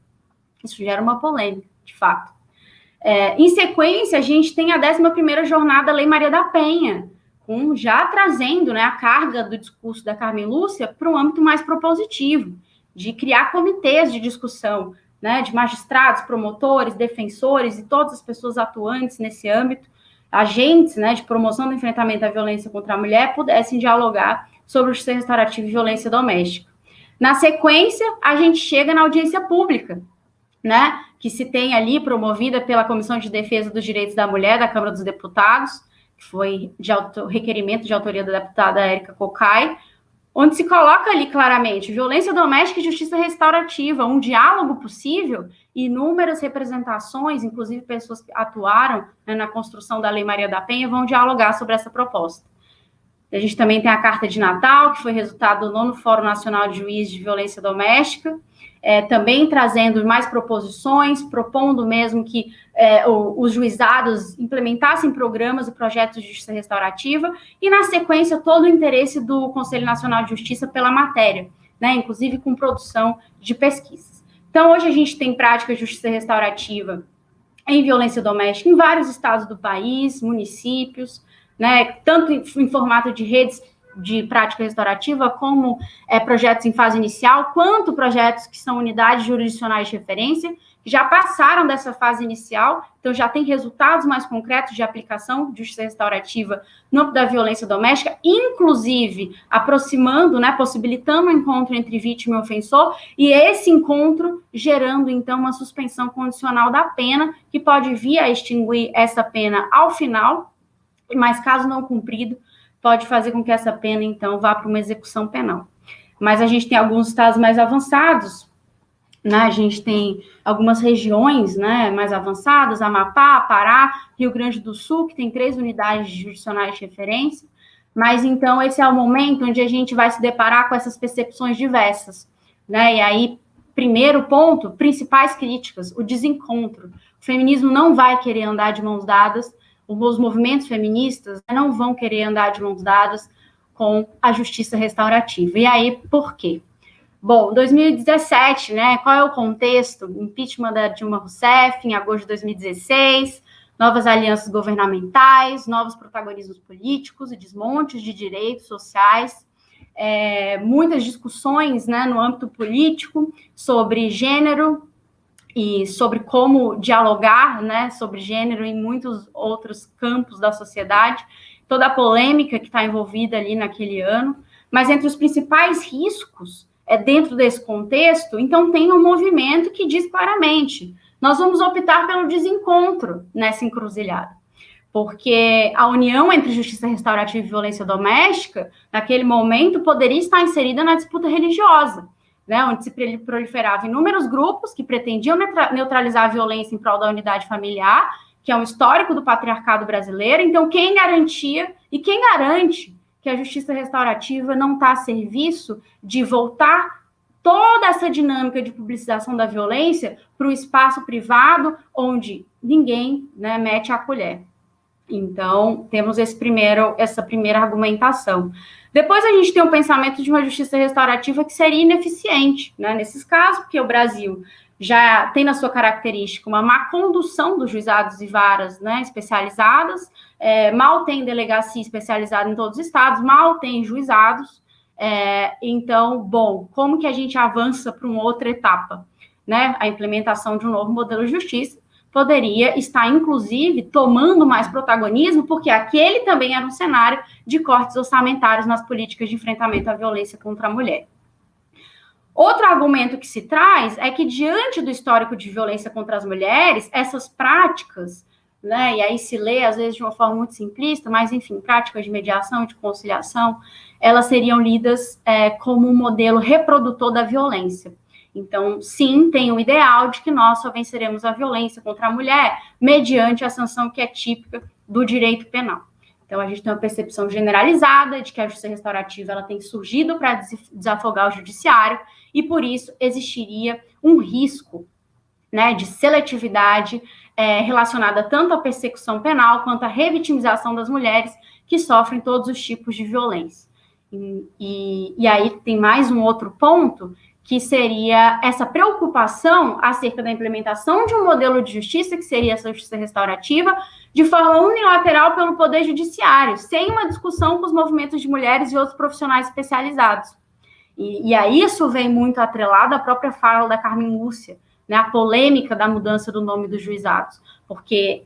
Isso gera uma polêmica, de fato. Em sequência, a gente tem a 11ª jornada Lei Maria da Penha, já trazendo, né, a carga do discurso da Carmen Lúcia para um âmbito mais propositivo, de criar comitês de discussão, né, de magistrados, promotores, defensores e todas as pessoas atuantes nesse âmbito, agentes, né, de promoção do enfrentamento à violência contra a mulher, pudessem dialogar sobre justiça restaurativa e violência doméstica. Na sequência, a gente chega na audiência pública, né, que se tem ali, promovida pela Comissão de Defesa dos Direitos da Mulher da Câmara dos Deputados, que foi de requerimento de autoria da deputada Érica Cocai, onde se coloca ali claramente violência doméstica e justiça restaurativa, um diálogo possível, e inúmeras representações, inclusive pessoas que atuaram, né, na construção da Lei Maria da Penha, vão dialogar sobre essa proposta. A gente também tem a Carta de Natal, que foi resultado do 9º Fórum Nacional de Juízes de Violência Doméstica, também trazendo mais proposições, propondo mesmo que os juizados implementassem programas e projetos de justiça restaurativa, e, na sequência, todo o interesse do Conselho Nacional de Justiça pela matéria, né, inclusive com produção de pesquisas. Então, hoje a gente tem práticas de justiça restaurativa em violência doméstica em vários estados do país, municípios, né, tanto em formato de redes de prática restaurativa, como projetos em fase inicial, quanto projetos que são unidades jurisdicionais de referência, que já passaram dessa fase inicial, então já tem resultados mais concretos de aplicação de justiça restaurativa no âmbito da violência doméstica, inclusive aproximando, né, possibilitando um encontro entre vítima e ofensor, e esse encontro gerando, então, uma suspensão condicional da pena, que pode vir a extinguir essa pena ao final, mas caso não cumprido, pode fazer com que essa pena, então, vá para uma execução penal. Mas a gente tem alguns estados mais avançados, né? A gente tem algumas regiões, né, mais avançadas, Amapá, Pará, Rio Grande do Sul, que tem 3 unidades jurisdicionais de referência, mas, então, esse é o momento onde a gente vai se deparar com essas percepções diversas, né? E aí, primeiro ponto, principais críticas, o desencontro. O feminismo não vai querer andar de mãos dadas, os movimentos feministas não vão querer andar de mãos dadas com a justiça restaurativa. E aí, por quê? Bom, 2017, né? Qual é o contexto? Impeachment da Dilma Rousseff em agosto de 2016, novas alianças governamentais, novos protagonismos políticos e desmontes de direitos sociais, muitas discussões, né, no âmbito político sobre gênero e sobre como dialogar, né, sobre gênero em muitos outros campos da sociedade, toda a polêmica que está envolvida ali naquele ano. Mas entre os principais riscos, dentro desse contexto, então tem um movimento que diz claramente: nós vamos optar pelo desencontro nessa encruzilhada, porque a união entre justiça restaurativa e violência doméstica, naquele momento, poderia estar inserida na disputa religiosa, né, onde se proliferava inúmeros grupos que pretendiam neutralizar a violência em prol da unidade familiar, que é um histórico do patriarcado brasileiro. Então, quem garantia e quem garante que a justiça restaurativa não está a serviço de voltar toda essa dinâmica de publicização da violência para o espaço privado, onde ninguém, né, mete a colher? Então, temos essa primeira argumentação. Depois a gente tem o pensamento de uma justiça restaurativa que seria ineficiente, né, nesses casos, porque o Brasil já tem na sua característica uma má condução dos juizados e varas, né, especializadas, mal tem delegacia especializada em todos os estados, mal tem juizados. Então, bom, como que a gente avança para uma outra etapa, né? A implementação de um novo modelo de justiça poderia estar, inclusive, tomando mais protagonismo, porque aquele também era um cenário de cortes orçamentários nas políticas de enfrentamento à violência contra a mulher. Outro argumento que se traz é que, diante do histórico de violência contra as mulheres, essas práticas, né, e aí se lê, às vezes, de uma forma muito simplista, mas, enfim, práticas de mediação e de conciliação, elas seriam lidas como um modelo reprodutor da violência. Então, sim, tem o ideal de que nós só venceremos a violência contra a mulher mediante a sanção que é típica do direito penal. Então, a gente tem uma percepção generalizada de que a justiça restaurativa ela tem surgido para desafogar o judiciário e, por isso, existiria um risco, né, de seletividade relacionada tanto à persecução penal quanto à revitimização das mulheres que sofrem todos os tipos de violência. E aí tem mais um outro ponto, que seria essa preocupação acerca da implementação de um modelo de justiça, que seria essa justiça restaurativa, de forma unilateral pelo Poder Judiciário, sem uma discussão com os movimentos de mulheres e outros profissionais especializados. E a isso vem muito atrelado à própria fala da Carmen Lúcia, né, a polêmica da mudança do nome dos juizados, porque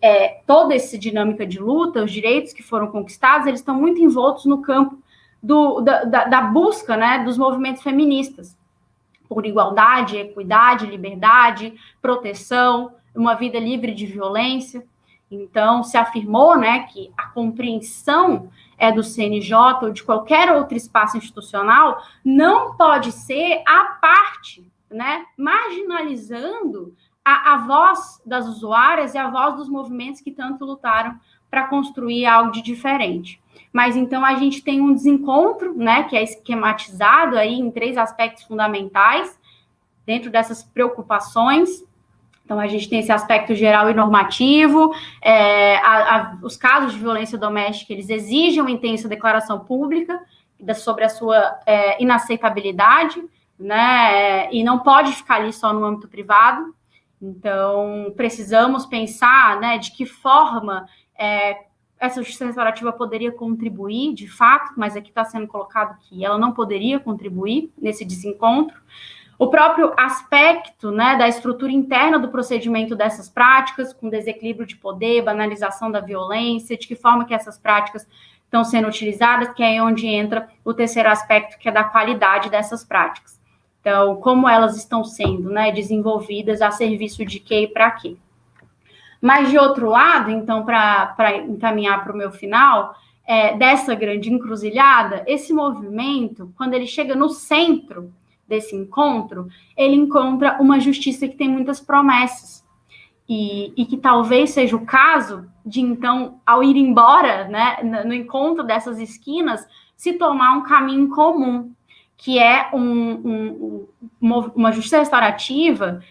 toda essa dinâmica de luta, os direitos que foram conquistados, eles estão muito envoltos no campo da busca, né, dos movimentos feministas, por igualdade, equidade, liberdade, proteção, uma vida livre de violência. Então, se afirmou, né, que a compreensão do CNJ ou de qualquer outro espaço institucional não pode ser à parte, né, marginalizando a voz das usuárias e a voz dos movimentos que tanto lutaram para construir algo de diferente. Mas, então, a gente tem um desencontro, né, que é esquematizado aí em 3 aspectos fundamentais, dentro dessas preocupações. Então, a gente tem esse aspecto geral e normativo, os casos de violência doméstica, eles exigem uma intensa declaração pública sobre a sua inaceitabilidade, né, e não pode ficar ali só no âmbito privado. Então, precisamos pensar, né, de que forma essa justiça restaurativa poderia contribuir, de fato, mas aqui está sendo colocado que ela não poderia contribuir nesse desencontro. O próprio aspecto, né, da estrutura interna do procedimento dessas práticas, com desequilíbrio de poder, banalização da violência, de que forma que essas práticas estão sendo utilizadas, que é onde entra o terceiro aspecto, que é da qualidade dessas práticas. Então, como elas estão sendo, né, desenvolvidas a serviço de quê e para quê. Mas, de outro lado, então, para encaminhar para o meu final, dessa grande encruzilhada, esse movimento, quando ele chega no centro desse encontro, ele encontra uma justiça que tem muitas promessas. E que talvez seja o caso de, então, ao ir embora, né, no encontro dessas esquinas, se tomar um caminho comum. que é uma justiça restaurativa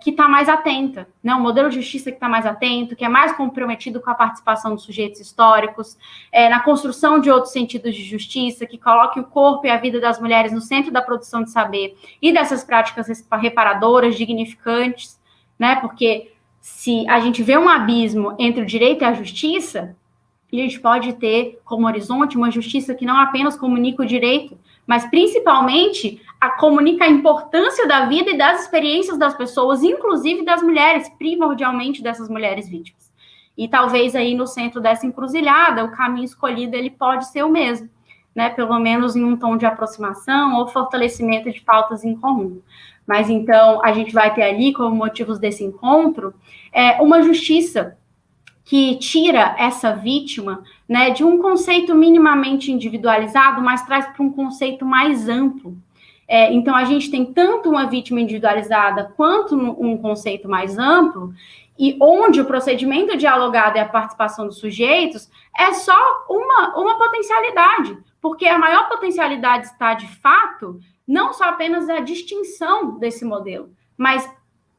que está mais atenta, né? Um modelo de justiça que está mais atento, que é mais comprometido com a participação dos sujeitos históricos, na construção de outros sentidos de justiça, que coloque o corpo e a vida das mulheres no centro da produção de saber e dessas práticas reparadoras, dignificantes, né? Porque se a gente vê um abismo entre o direito e a justiça, a gente pode ter como horizonte uma justiça que não apenas comunica o direito, mas principalmente comunica a importância da vida e das experiências das pessoas, inclusive das mulheres, primordialmente dessas mulheres vítimas. E talvez aí no centro dessa encruzilhada, o caminho escolhido ele pode ser o mesmo, né? Pelo menos em um tom de aproximação ou fortalecimento de pautas em comum. Mas então a gente vai ter ali como motivos desse encontro uma justiça que tira essa vítima, né, de um conceito minimamente individualizado, mas traz para um conceito mais amplo. Então, a gente tem tanto uma vítima individualizada quanto um conceito mais amplo, e onde o procedimento dialogado e a participação dos sujeitos é só uma potencialidade, porque a maior potencialidade está, de fato, não só apenas a distinção desse modelo, mas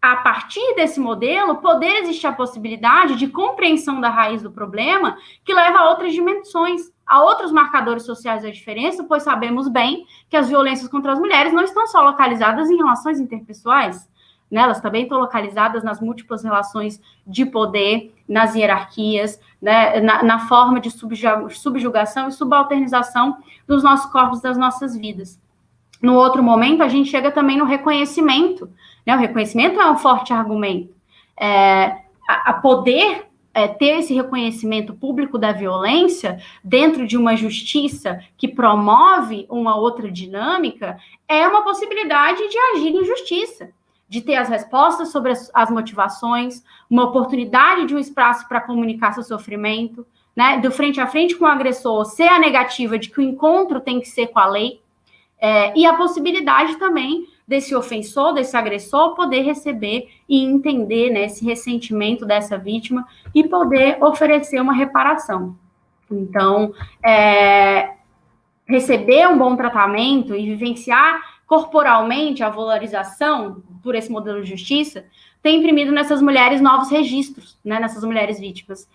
a partir desse modelo, poder existir a possibilidade de compreensão da raiz do problema, que leva a outras dimensões, a outros marcadores sociais da diferença, pois sabemos bem que as violências contra as mulheres não estão só localizadas em relações interpessoais, né? Elas também estão localizadas nas múltiplas relações de poder, nas hierarquias, né? na forma de subjugação e subalternização dos nossos corpos, das nossas vidas. No outro momento, a gente chega também no reconhecimento, né? O reconhecimento é um forte argumento. A poder ter esse reconhecimento público da violência dentro de uma justiça que promove uma outra dinâmica é uma possibilidade de agir em justiça, de ter as respostas sobre as motivações, uma oportunidade de um espaço para comunicar seu sofrimento, né? Do frente a frente com o agressor, ser a negativa de que o encontro tem que ser com a lei, e a possibilidade também desse ofensor, desse agressor, poder receber e entender, né, esse ressentimento dessa vítima e poder oferecer uma reparação. Então, receber um bom tratamento e vivenciar corporalmente a valorização por esse modelo de justiça tem imprimido nessas mulheres novos registros, né, nessas mulheres vítimas,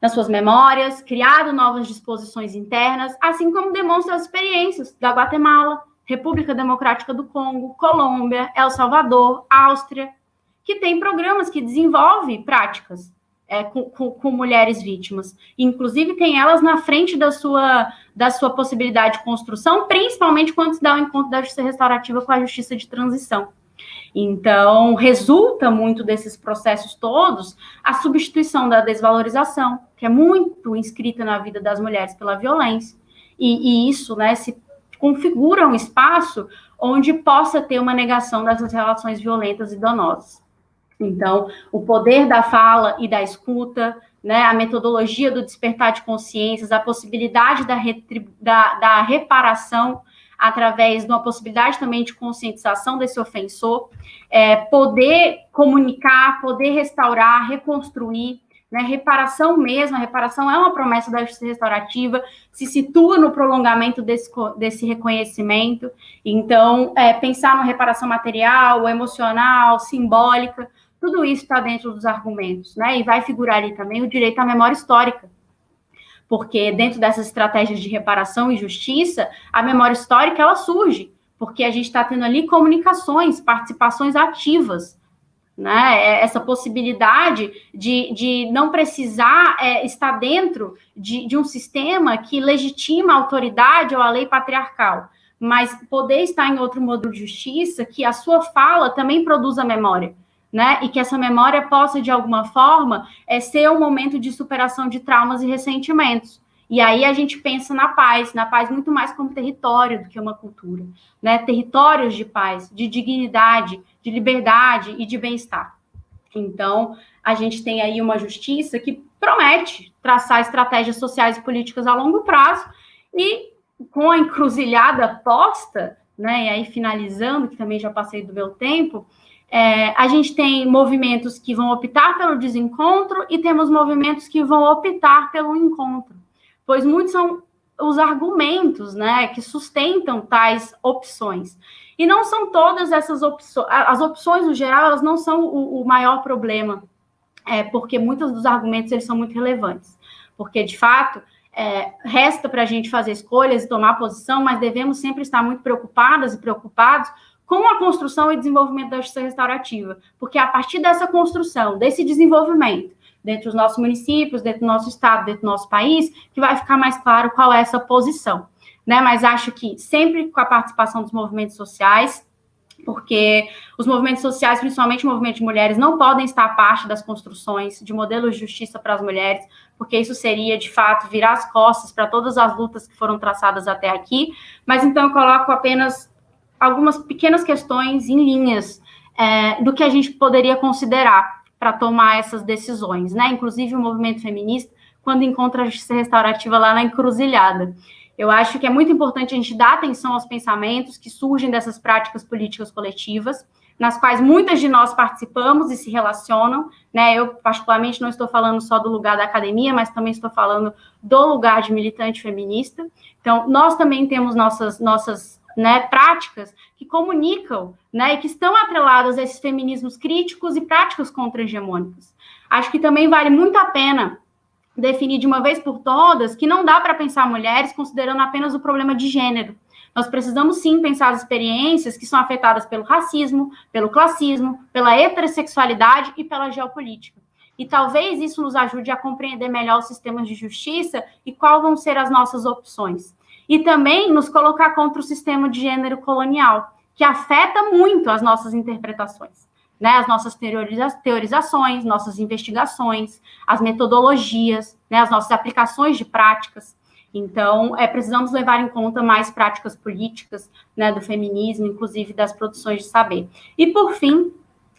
nas suas memórias, criado novas disposições internas, assim como demonstra as experiências da Guatemala, República Democrática do Congo, Colômbia, El Salvador, Áustria, que tem programas que desenvolvem práticas com mulheres vítimas. Inclusive, tem elas na frente da sua possibilidade de construção, principalmente quando se dá o encontro da justiça restaurativa com a justiça de transição. Então, resulta muito desses processos todos a substituição da desvalorização, que é muito inscrita na vida das mulheres pela violência, e isso, né, se configura um espaço onde possa ter uma negação dessas relações violentas e danosas. Então, o poder da fala e da escuta, né, a metodologia do despertar de consciências, a possibilidade da reparação através de uma possibilidade também de conscientização desse ofensor, poder comunicar, poder restaurar, reconstruir, né, reparação mesmo, a reparação é uma promessa da justiça restaurativa, se situa no prolongamento desse reconhecimento. Então, pensar na reparação material, emocional, simbólica, tudo isso está dentro dos argumentos, né, e vai figurar ali também o direito à memória histórica, porque dentro dessas estratégias de reparação e justiça, a memória histórica, ela surge, porque a gente está tendo ali comunicações, participações ativas, né? Essa possibilidade de não precisar estar dentro de um sistema que legitima a autoridade ou a lei patriarcal, mas poder estar em outro modelo de justiça que a sua fala também produza memória, né? E que essa memória possa, de alguma forma, ser um momento de superação de traumas e ressentimentos. E aí a gente pensa na paz muito mais como território do que uma cultura, né? Territórios de paz, de dignidade, de liberdade e de bem-estar. Então, a gente tem aí uma justiça que promete traçar estratégias sociais e políticas a longo prazo e com a encruzilhada posta, né? E aí finalizando, que também já passei do meu tempo, a gente tem movimentos que vão optar pelo desencontro e temos movimentos que vão optar pelo encontro, pois muitos são os argumentos, né, que sustentam tais opções. E não são todas essas opções, as opções, no geral, elas não são o maior problema, porque muitos dos argumentos, eles são muito relevantes. Porque, de fato, resta para a gente fazer escolhas e tomar posição, mas devemos sempre estar muito preocupadas e preocupados com a construção e desenvolvimento da justiça restaurativa, porque a partir dessa construção, desse desenvolvimento, dentro dos nossos municípios, dentro do nosso estado, dentro do nosso país, que vai ficar mais claro qual é essa posição, né? Mas acho que sempre com a participação dos movimentos sociais, porque os movimentos sociais, principalmente o movimento de mulheres, não podem estar parte das construções de modelos de justiça para as mulheres, porque isso seria, de fato, virar as costas para todas as lutas que foram traçadas até aqui. Mas então eu coloco apenas algumas pequenas questões em linhas do que a gente poderia considerar para tomar essas decisões, né? Inclusive o movimento feminista, quando encontra a justiça restaurativa lá na encruzilhada. Eu acho que é muito importante a gente dar atenção aos pensamentos que surgem dessas práticas políticas coletivas, nas quais muitas de nós participamos e se relacionam, né? Eu, particularmente, não estou falando só do lugar da academia, mas também estou falando do lugar de militante feminista. Então, nós também temos nossas práticas que comunicam, né, e que estão atreladas a esses feminismos críticos e práticas contra-hegemônicas. Acho que também vale muito a pena definir de uma vez por todas que não dá para pensar mulheres considerando apenas o problema de gênero. Nós precisamos, sim, pensar as experiências que são afetadas pelo racismo, pelo classismo, pela heterossexualidade e pela geopolítica. E talvez isso nos ajude a compreender melhor os sistemas de justiça e quais vão ser as nossões opções. E também nos colocar contra o sistema de gênero colonial, que afeta muito as nossas interpretações, né? As nossas teorizações, nossas investigações, as metodologias, né? As nossas aplicações de práticas. Então, precisamos levar em conta mais práticas políticas, né, do feminismo, inclusive das produções de saber. E, por fim,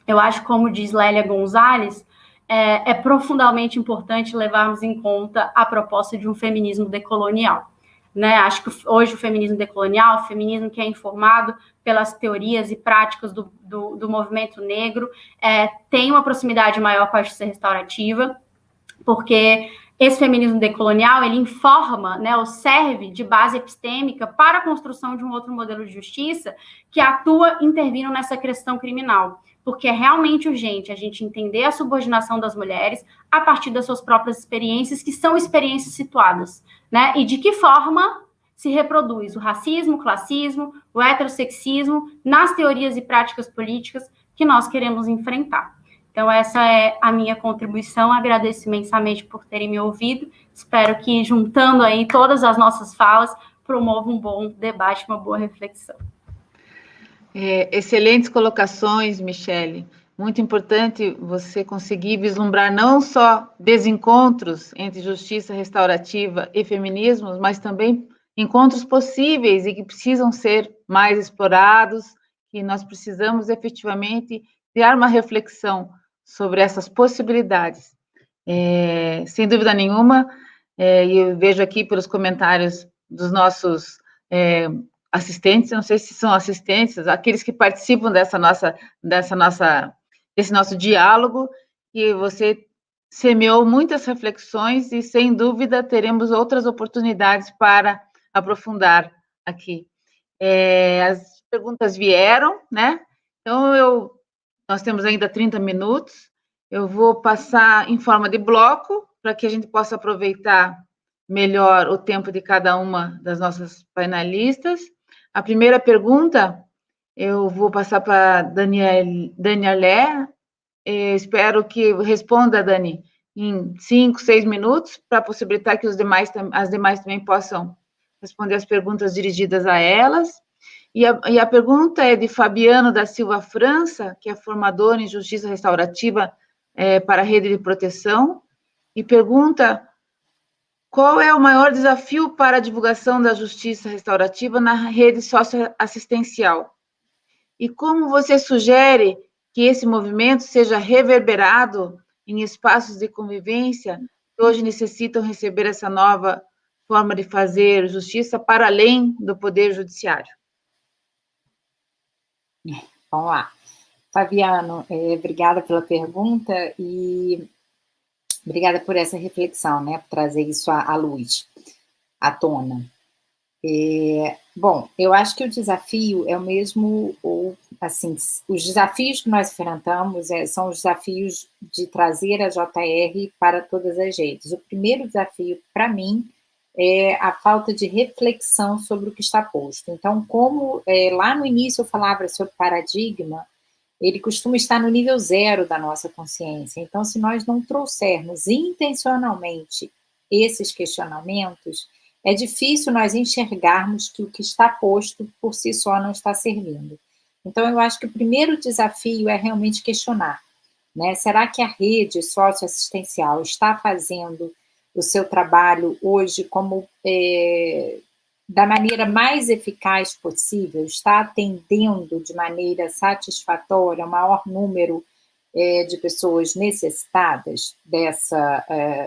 eu acho, como diz Lélia Gonzalez, é profundamente importante levarmos em conta a proposta de um feminismo decolonial. Né? Acho que hoje o feminismo decolonial, o feminismo que é informado pelas teorias e práticas do movimento negro, tem uma proximidade maior com a justiça restaurativa, porque esse feminismo decolonial, ele informa, né, ou serve de base epistêmica para a construção de um outro modelo de justiça que atua intervindo nessa questão criminal, porque é realmente urgente a gente entender a subordinação das mulheres a partir das suas próprias experiências, que são experiências situadas, né, e de que forma se reproduz o racismo, o classismo, o heterossexismo nas teorias e práticas políticas que nós queremos enfrentar. Então, essa é a minha contribuição. Agradeço imensamente por terem me ouvido. Espero que, juntando aí todas as nossas falas, promova um bom debate, uma boa reflexão. Excelentes colocações, Michele. Muito importante você conseguir vislumbrar não só desencontros entre justiça restaurativa e feminismos, mas também encontros possíveis e que precisam ser mais explorados, que nós precisamos efetivamente criar uma reflexão sobre essas possibilidades. Sem dúvida nenhuma, e eu vejo aqui pelos comentários dos nossos assistentes, não sei se são assistentes, aqueles que participam desse nosso diálogo, e você semeou muitas reflexões e, sem dúvida, teremos outras oportunidades para aprofundar aqui. As perguntas vieram, né? Então, nós temos ainda 30 minutos, eu vou passar em forma de bloco, para que a gente possa aproveitar melhor o tempo de cada uma das nossas panelistas. A primeira pergunta, eu vou passar para Danielé, espero que responda, Dani, em 5, 6 minutos, para possibilitar que as demais também possam responder as perguntas dirigidas a elas. E a pergunta é de Fabiano da Silva França, que é formador em Justiça Restaurativa para a Rede de Proteção, e pergunta: qual é o maior desafio para a divulgação da justiça restaurativa na rede socioassistencial? E como você sugere que esse movimento seja reverberado em espaços de convivência que hoje necessitam receber essa nova forma de fazer justiça para além do Poder Judiciário? Vamos lá. Fabiano, obrigada pela pergunta e obrigada por essa reflexão, né, por trazer isso à luz. à tona. Bom, eu acho que o desafio é o mesmo, assim, os desafios que nós enfrentamos são os desafios de trazer a JR para todas as redes. O primeiro desafio, para mim, é a falta de reflexão sobre o que está posto. Então, como lá no início eu falava sobre paradigma, ele costuma estar no nível 0 da nossa consciência. Então, se nós não trouxermos intencionalmente esses questionamentos, é difícil nós enxergarmos que o que está posto por si só não está servindo. Então, eu acho que o primeiro desafio é realmente questionar, né? Será que a rede socioassistencial está fazendo o seu trabalho hoje como da maneira mais eficaz possível? Está atendendo de maneira satisfatória o maior número de pessoas necessitadas dessa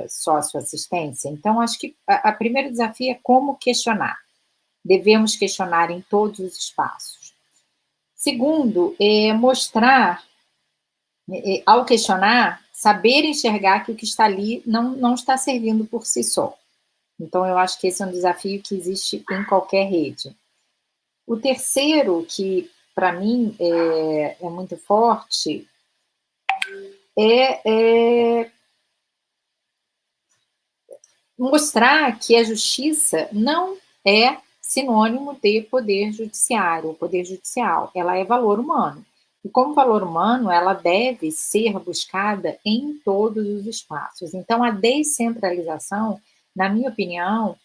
socioassistência? Então, acho que o primeiro desafio é como questionar. Devemos questionar em todos os espaços. Segundo, mostrar, ao questionar, saber enxergar que o que está ali não está servindo por si só. Então, eu acho que esse é um desafio que existe em qualquer rede. O terceiro, que para mim é muito forte, mostrar que a justiça não é sinônimo de poder judiciário, ou poder judicial. Ela é valor humano. E como valor humano, ela deve ser buscada em todos os espaços. Então, a descentralização, na minha opinião,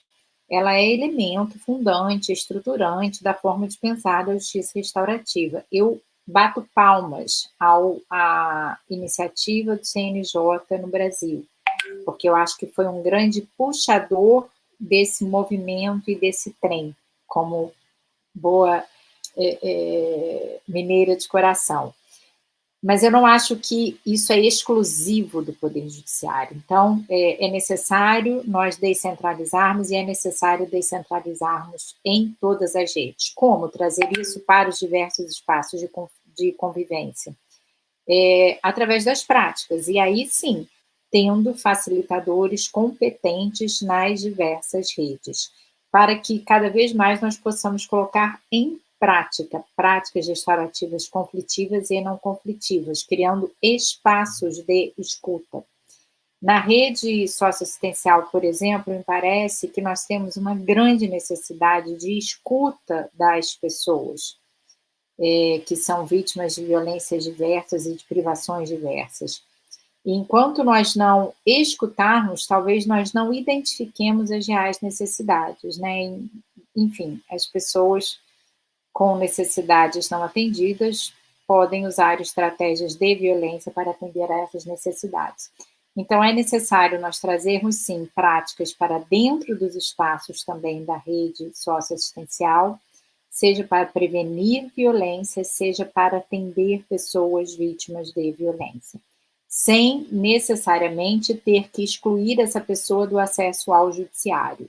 ela é elemento fundante, estruturante da forma de pensar da justiça restaurativa. Eu bato palmas à iniciativa do CNJ no Brasil, porque eu acho que foi um grande puxador desse movimento e desse trem, como boa mineira de coração. Mas eu não acho que isso é exclusivo do Poder Judiciário. Então, é necessário nós descentralizarmos e é necessário descentralizarmos em todas as redes. Como trazer isso para os diversos espaços de convivência? Através das práticas. E aí, sim, tendo facilitadores competentes nas diversas redes, para que cada vez mais nós possamos colocar em práticas restaurativas conflitivas e não conflitivas, criando espaços de escuta. Na rede socioassistencial, por exemplo, me parece que nós temos uma grande necessidade de escuta das pessoas que são vítimas de violências diversas e de privações diversas. E enquanto nós não escutarmos, talvez nós não identifiquemos as reais necessidades, né? Enfim, as pessoas com necessidades não atendidas podem usar estratégias de violência para atender a essas necessidades. Então, é necessário nós trazermos, sim, práticas para dentro dos espaços também da rede socioassistencial, seja para prevenir violência, seja para atender pessoas vítimas de violência, sem necessariamente ter que excluir essa pessoa do acesso ao judiciário.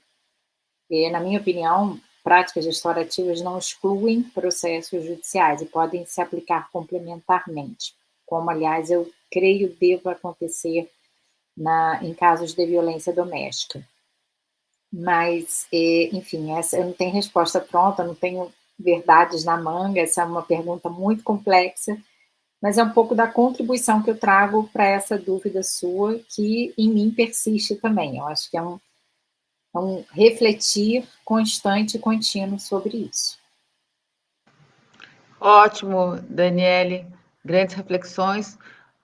Na minha opinião, práticas restaurativas não excluem processos judiciais e podem se aplicar complementarmente, como, aliás, eu creio deva acontecer em casos de violência doméstica. Mas, enfim, eu não tenho resposta pronta, não tenho verdades na manga, essa é uma pergunta muito complexa, mas é um pouco da contribuição que eu trago para essa dúvida sua, que em mim persiste também. Eu acho que é um refletir constante e contínuo sobre isso. Ótimo, Daniele, grandes reflexões,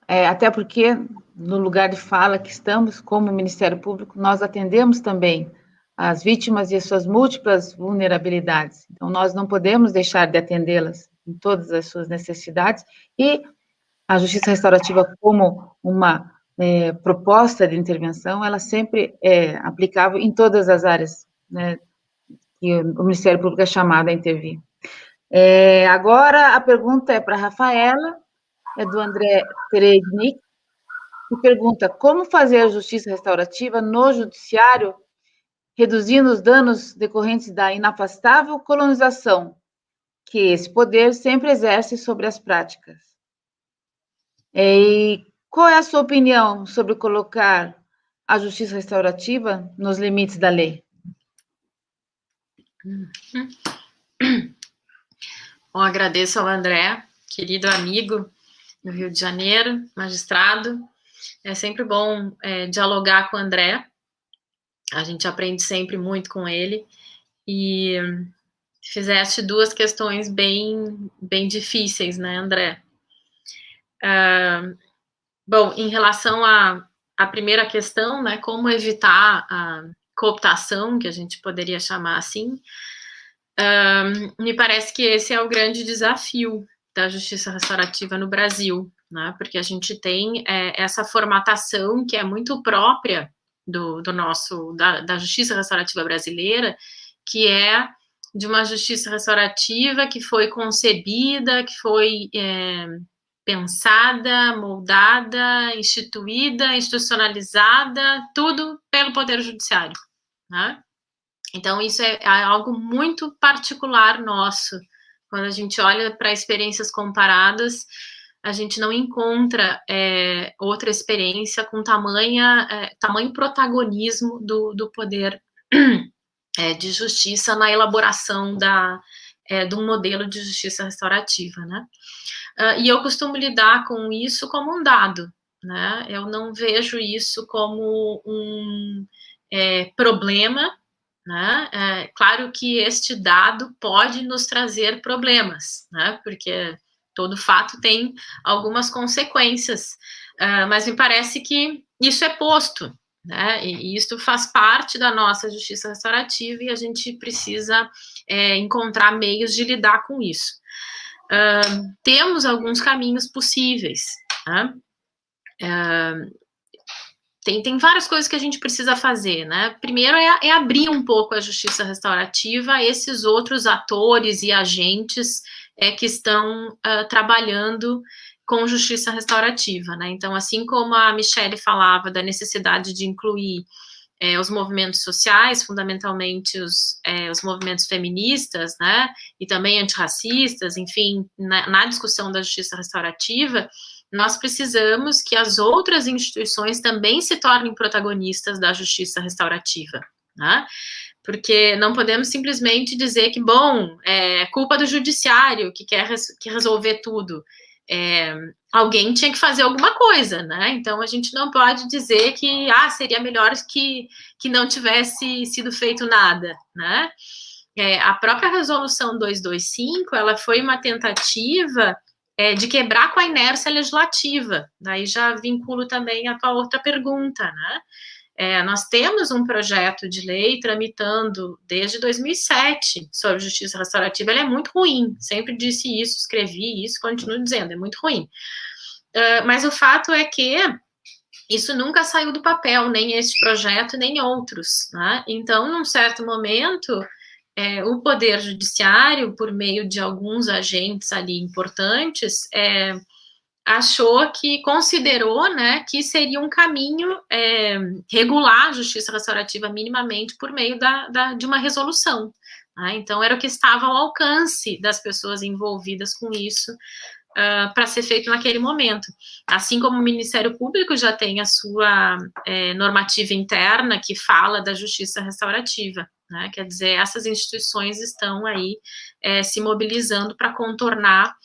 até porque no lugar de fala que estamos, como Ministério Público, nós atendemos também as vítimas e as suas múltiplas vulnerabilidades. Então, nós não podemos deixar de atendê-las em todas as suas necessidades, e a justiça restaurativa, como uma proposta de intervenção, ela sempre é aplicável em todas as áreas, né, que o Ministério Público é chamado a intervir. Agora, a pergunta é para a Rafaela, é do André Terednik, que pergunta: como fazer a justiça restaurativa no judiciário, reduzindo os danos decorrentes da inafastável colonização que esse poder sempre exerce sobre as práticas? E qual é a sua opinião sobre colocar a justiça restaurativa nos limites da lei? Bom, agradeço ao André, querido amigo no Rio de Janeiro, magistrado. É sempre bom dialogar com o André, a gente aprende sempre muito com ele, e fizeste duas questões bem difíceis, né, André? Bom, em relação à primeira questão, né, como evitar a cooptação, que a gente poderia chamar assim, me parece que esse é o grande desafio da justiça restaurativa no Brasil, né, porque a gente tem essa formatação que é muito própria da justiça restaurativa brasileira, que é de uma justiça restaurativa que foi concebida, que foi pensada, moldada, institucionalizada, tudo pelo Poder Judiciário, né? Então, isso é algo muito particular nosso. Quando a gente olha para experiências comparadas, a gente não encontra outra experiência com tamanho protagonismo do poder de justiça na elaboração de um modelo de justiça restaurativa, né? E eu costumo lidar com isso como um dado, né? Eu não vejo isso como um problema, né? Claro que este dado pode nos trazer problemas, né? Porque todo fato tem algumas consequências, mas me parece que isso é posto, né? E isso faz parte da nossa justiça restaurativa e a gente precisa encontrar meios de lidar com isso. Temos alguns caminhos possíveis, né? Tem várias coisas que a gente precisa fazer, né? Primeiro é abrir um pouco a justiça restaurativa a esses outros atores e agentes que estão trabalhando com justiça restaurativa, né? Então, assim como a Michele falava da necessidade de incluir os movimentos sociais, fundamentalmente os movimentos feministas, né, e também antirracistas, enfim, na discussão da justiça restaurativa, nós precisamos que as outras instituições também se tornem protagonistas da justiça restaurativa, né? Porque não podemos simplesmente dizer que, bom, é culpa do judiciário que quer resolver tudo. Alguém tinha que fazer alguma coisa, né? Então, a gente não pode dizer que seria melhor que não tivesse sido feito nada, né? A própria resolução 225, ela foi uma tentativa de quebrar com a inércia legislativa. Daí já vinculo também a tua outra pergunta, né? Nós temos um projeto de lei tramitando desde 2007 sobre justiça restaurativa. Ele é muito ruim, sempre disse isso, escrevi isso, continuo dizendo, é muito ruim. Mas o fato é que isso nunca saiu do papel, nem este projeto, nem outros, né? Então, num certo momento, o Poder Judiciário, por meio de alguns agentes ali importantes, considerou, né, que seria um caminho regular a justiça restaurativa minimamente por meio de uma resolução, né? Então, era o que estava ao alcance das pessoas envolvidas com isso para ser feito naquele momento. Assim como o Ministério Público já tem a sua normativa interna que fala da justiça restaurativa, né? Quer dizer, essas instituições estão aí se mobilizando para contornar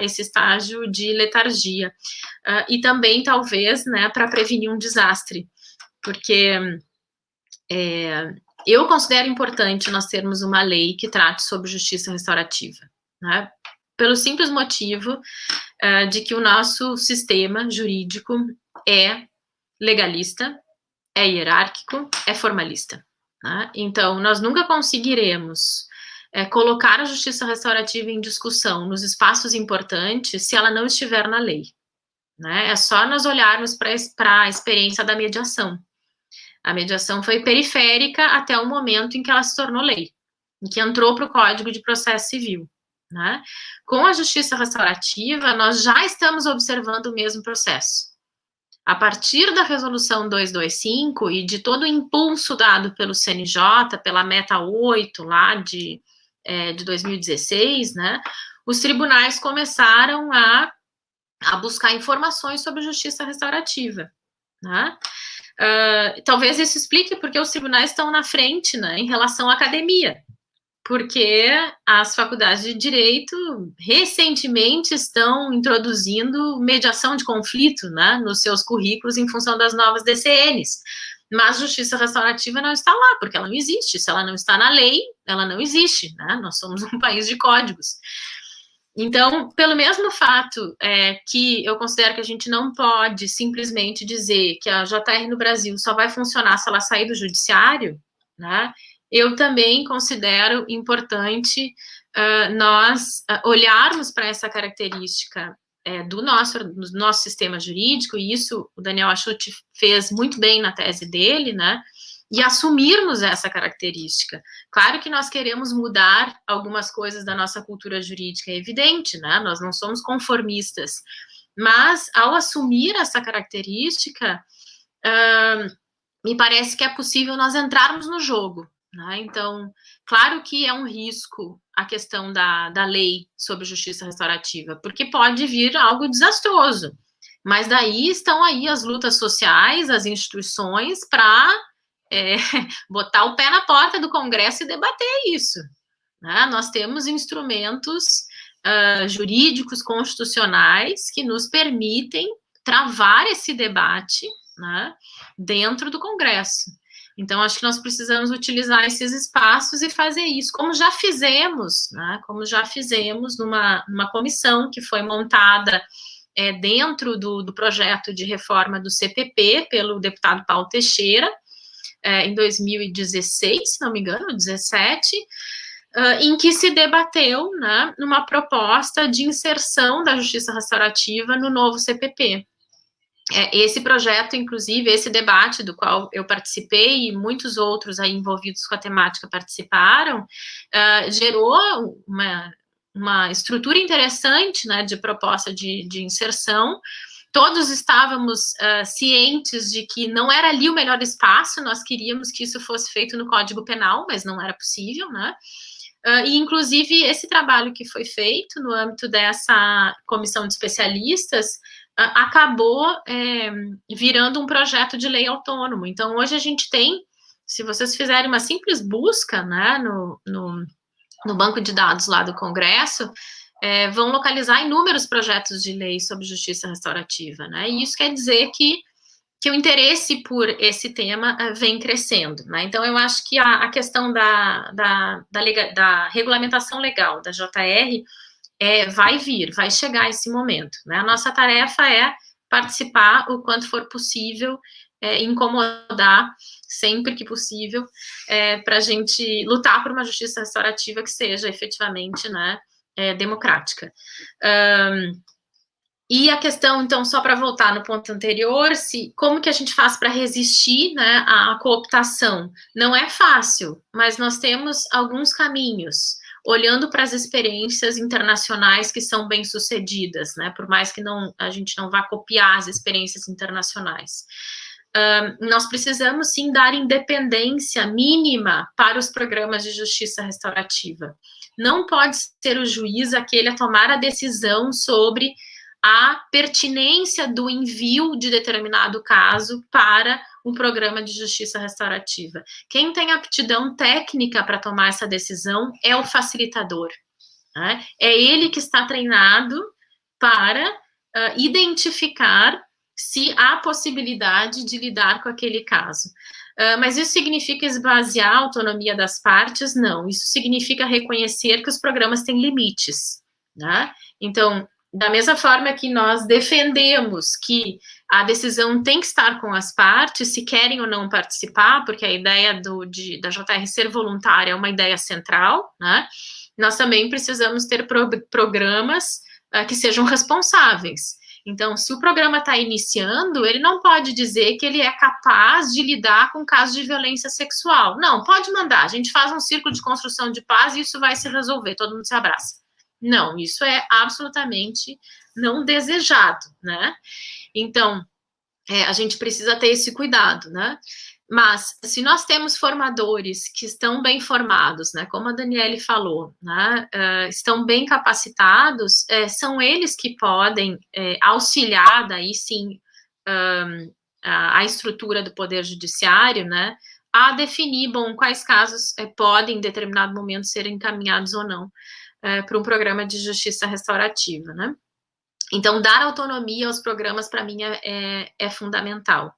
esse estágio de letargia. E também, talvez, né, para prevenir um desastre, porque eu considero importante nós termos uma lei que trate sobre justiça restaurativa, né? Pelo simples motivo de que o nosso sistema jurídico é legalista, é hierárquico, é formalista, né? Então, nós nunca conseguiremos colocar a justiça restaurativa em discussão nos espaços importantes se ela não estiver na lei, né? É só nós olharmos para a experiência da mediação. A mediação foi periférica até o momento em que ela se tornou lei, em que entrou para o Código de Processo Civil, né? Com a justiça restaurativa, nós já estamos observando o mesmo processo. A partir da resolução 225 e de todo o impulso dado pelo CNJ, pela meta 8 lá de 2016, né, os tribunais começaram a buscar informações sobre justiça restaurativa, né? Talvez isso explique porque os tribunais estão na frente, né, em relação à academia, porque as faculdades de Direito recentemente estão introduzindo mediação de conflito, né, nos seus currículos em função das novas DCNs. Mas justiça restaurativa não está lá, porque ela não existe. Se ela não está na lei, ela não existe, né? Nós somos um país de códigos. Então, pelo mesmo fato que eu considero que a gente não pode simplesmente dizer que a JR no Brasil só vai funcionar se ela sair do judiciário, né? Eu também considero importante nós olharmos para essa característica do nosso sistema jurídico, e isso o Daniel Achuti fez muito bem na tese dele, né? E assumirmos essa característica. Claro que nós queremos mudar algumas coisas da nossa cultura jurídica, é evidente, né? Nós não somos conformistas, mas ao assumir essa característica, me parece que é possível nós entrarmos no jogo, né? Então, claro que é um risco a questão da lei sobre justiça restaurativa, porque pode vir algo desastroso, mas daí estão aí as lutas sociais, as instituições para botar o pé na porta do Congresso e debater isso, né? Nós temos instrumentos jurídicos, constitucionais, que nos permitem travar esse debate, né, dentro do Congresso. Então, acho que nós precisamos utilizar esses espaços e fazer isso, como já fizemos, né, como já fizemos numa comissão que foi montada dentro do projeto de reforma do CPP pelo deputado Paulo Teixeira, em 2016, se não me engano, 2017, em que se debateu, né, numa proposta de inserção da justiça restaurativa no novo CPP. Esse projeto, inclusive, esse debate do qual eu participei e muitos outros aí envolvidos com a temática participaram, gerou uma estrutura interessante, né, de proposta de inserção. Todos estávamos cientes de que não era ali o melhor espaço, nós queríamos que isso fosse feito no Código Penal, mas não era possível, né? E, inclusive, esse trabalho que foi feito no âmbito dessa comissão de especialistas acabou virando um projeto de lei autônomo. Então, hoje a gente tem, se vocês fizerem uma simples busca, né, no banco de dados lá do Congresso, vão localizar inúmeros projetos de lei sobre justiça restaurativa, né? E isso quer dizer que o interesse por esse tema vem crescendo, né? Então, eu acho que a questão da regulamentação legal da JR vai chegar esse momento, né? A nossa tarefa é participar o quanto for possível, incomodar sempre que possível, para a gente lutar por uma justiça restaurativa que seja efetivamente, né, democrática. E a questão, então, só para voltar no ponto anterior, como que a gente faz para resistir, né, à cooptação? Não é fácil, mas nós temos alguns caminhos, olhando para as experiências internacionais que são bem-sucedidas, né, por mais que a gente não vá copiar as experiências internacionais. Nós precisamos, sim, dar independência mínima para os programas de justiça restaurativa. Não pode ser o juiz aquele a tomar a decisão sobre a pertinência do envio de determinado caso para um programa de justiça restaurativa. Quem tem aptidão técnica para tomar essa decisão é o facilitador, né? É ele que está treinado para identificar se há possibilidade de lidar com aquele caso. Mas isso significa esvaziar a autonomia das partes? Não. Isso significa reconhecer que os programas têm limites, né? Então, da mesma forma que nós defendemos que a decisão tem que estar com as partes, se querem ou não participar, porque a ideia da JR ser voluntária é uma ideia central, né? Nós também precisamos ter programas que sejam responsáveis. Então, se o programa está iniciando, ele não pode dizer que ele é capaz de lidar com casos de violência sexual. Não, pode mandar, a gente faz um círculo de construção de paz e isso vai se resolver, todo mundo se abraça. Não, isso é absolutamente não desejado, né? Então, a gente precisa ter esse cuidado, né? Mas, se nós temos formadores que estão bem formados, né, como a Daniele falou, né, estão bem capacitados, são eles que podem auxiliar, daí sim, a estrutura do Poder Judiciário, né, a definir, bom, quais casos podem, em determinado momento, ser encaminhados ou não para um programa de justiça restaurativa, né? Então, dar autonomia aos programas, para mim, é fundamental.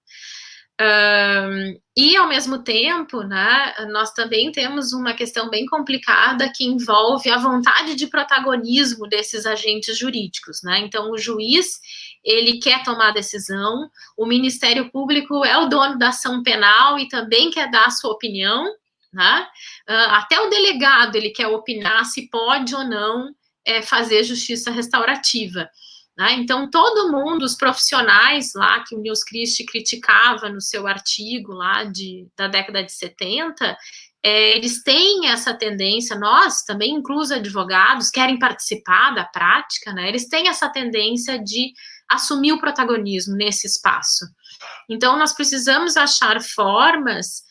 E, ao mesmo tempo, né, nós também temos uma questão bem complicada que envolve a vontade de protagonismo desses agentes jurídicos, né? Então, o juiz, ele quer tomar decisão, o Ministério Público é o dono da ação penal e também quer dar a sua opinião, né? Até o delegado, ele quer opinar se pode ou não fazer justiça restaurativa. Então, todo mundo, os profissionais lá que o Nils Christie criticava no seu artigo lá da década de 70, eles têm essa tendência, nós também, inclusive advogados, querem participar da prática, né? Eles têm essa tendência de assumir o protagonismo nesse espaço. Então, nós precisamos achar formas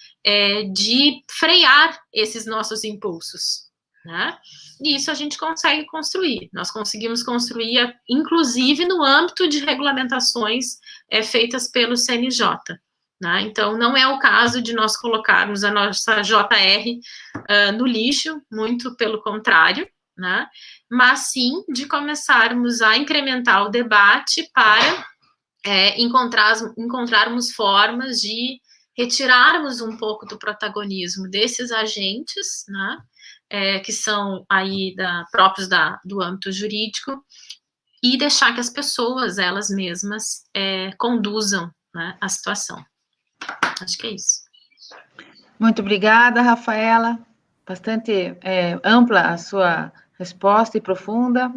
de frear esses nossos impulsos, né? E isso a gente consegue construir. Nós conseguimos construir, inclusive, no âmbito de regulamentações feitas pelo CNJ. Né? Então, não é o caso de nós colocarmos a nossa JR no lixo, muito pelo contrário, né? Mas sim de começarmos a incrementar o debate para encontrarmos formas de retirarmos um pouco do protagonismo desses agentes, né? Que são aí próprios do âmbito jurídico, e deixar que as pessoas, elas mesmas, conduzam, né, a situação. Acho que é isso. Muito obrigada, Rafaela. Bastante ampla a sua resposta e profunda.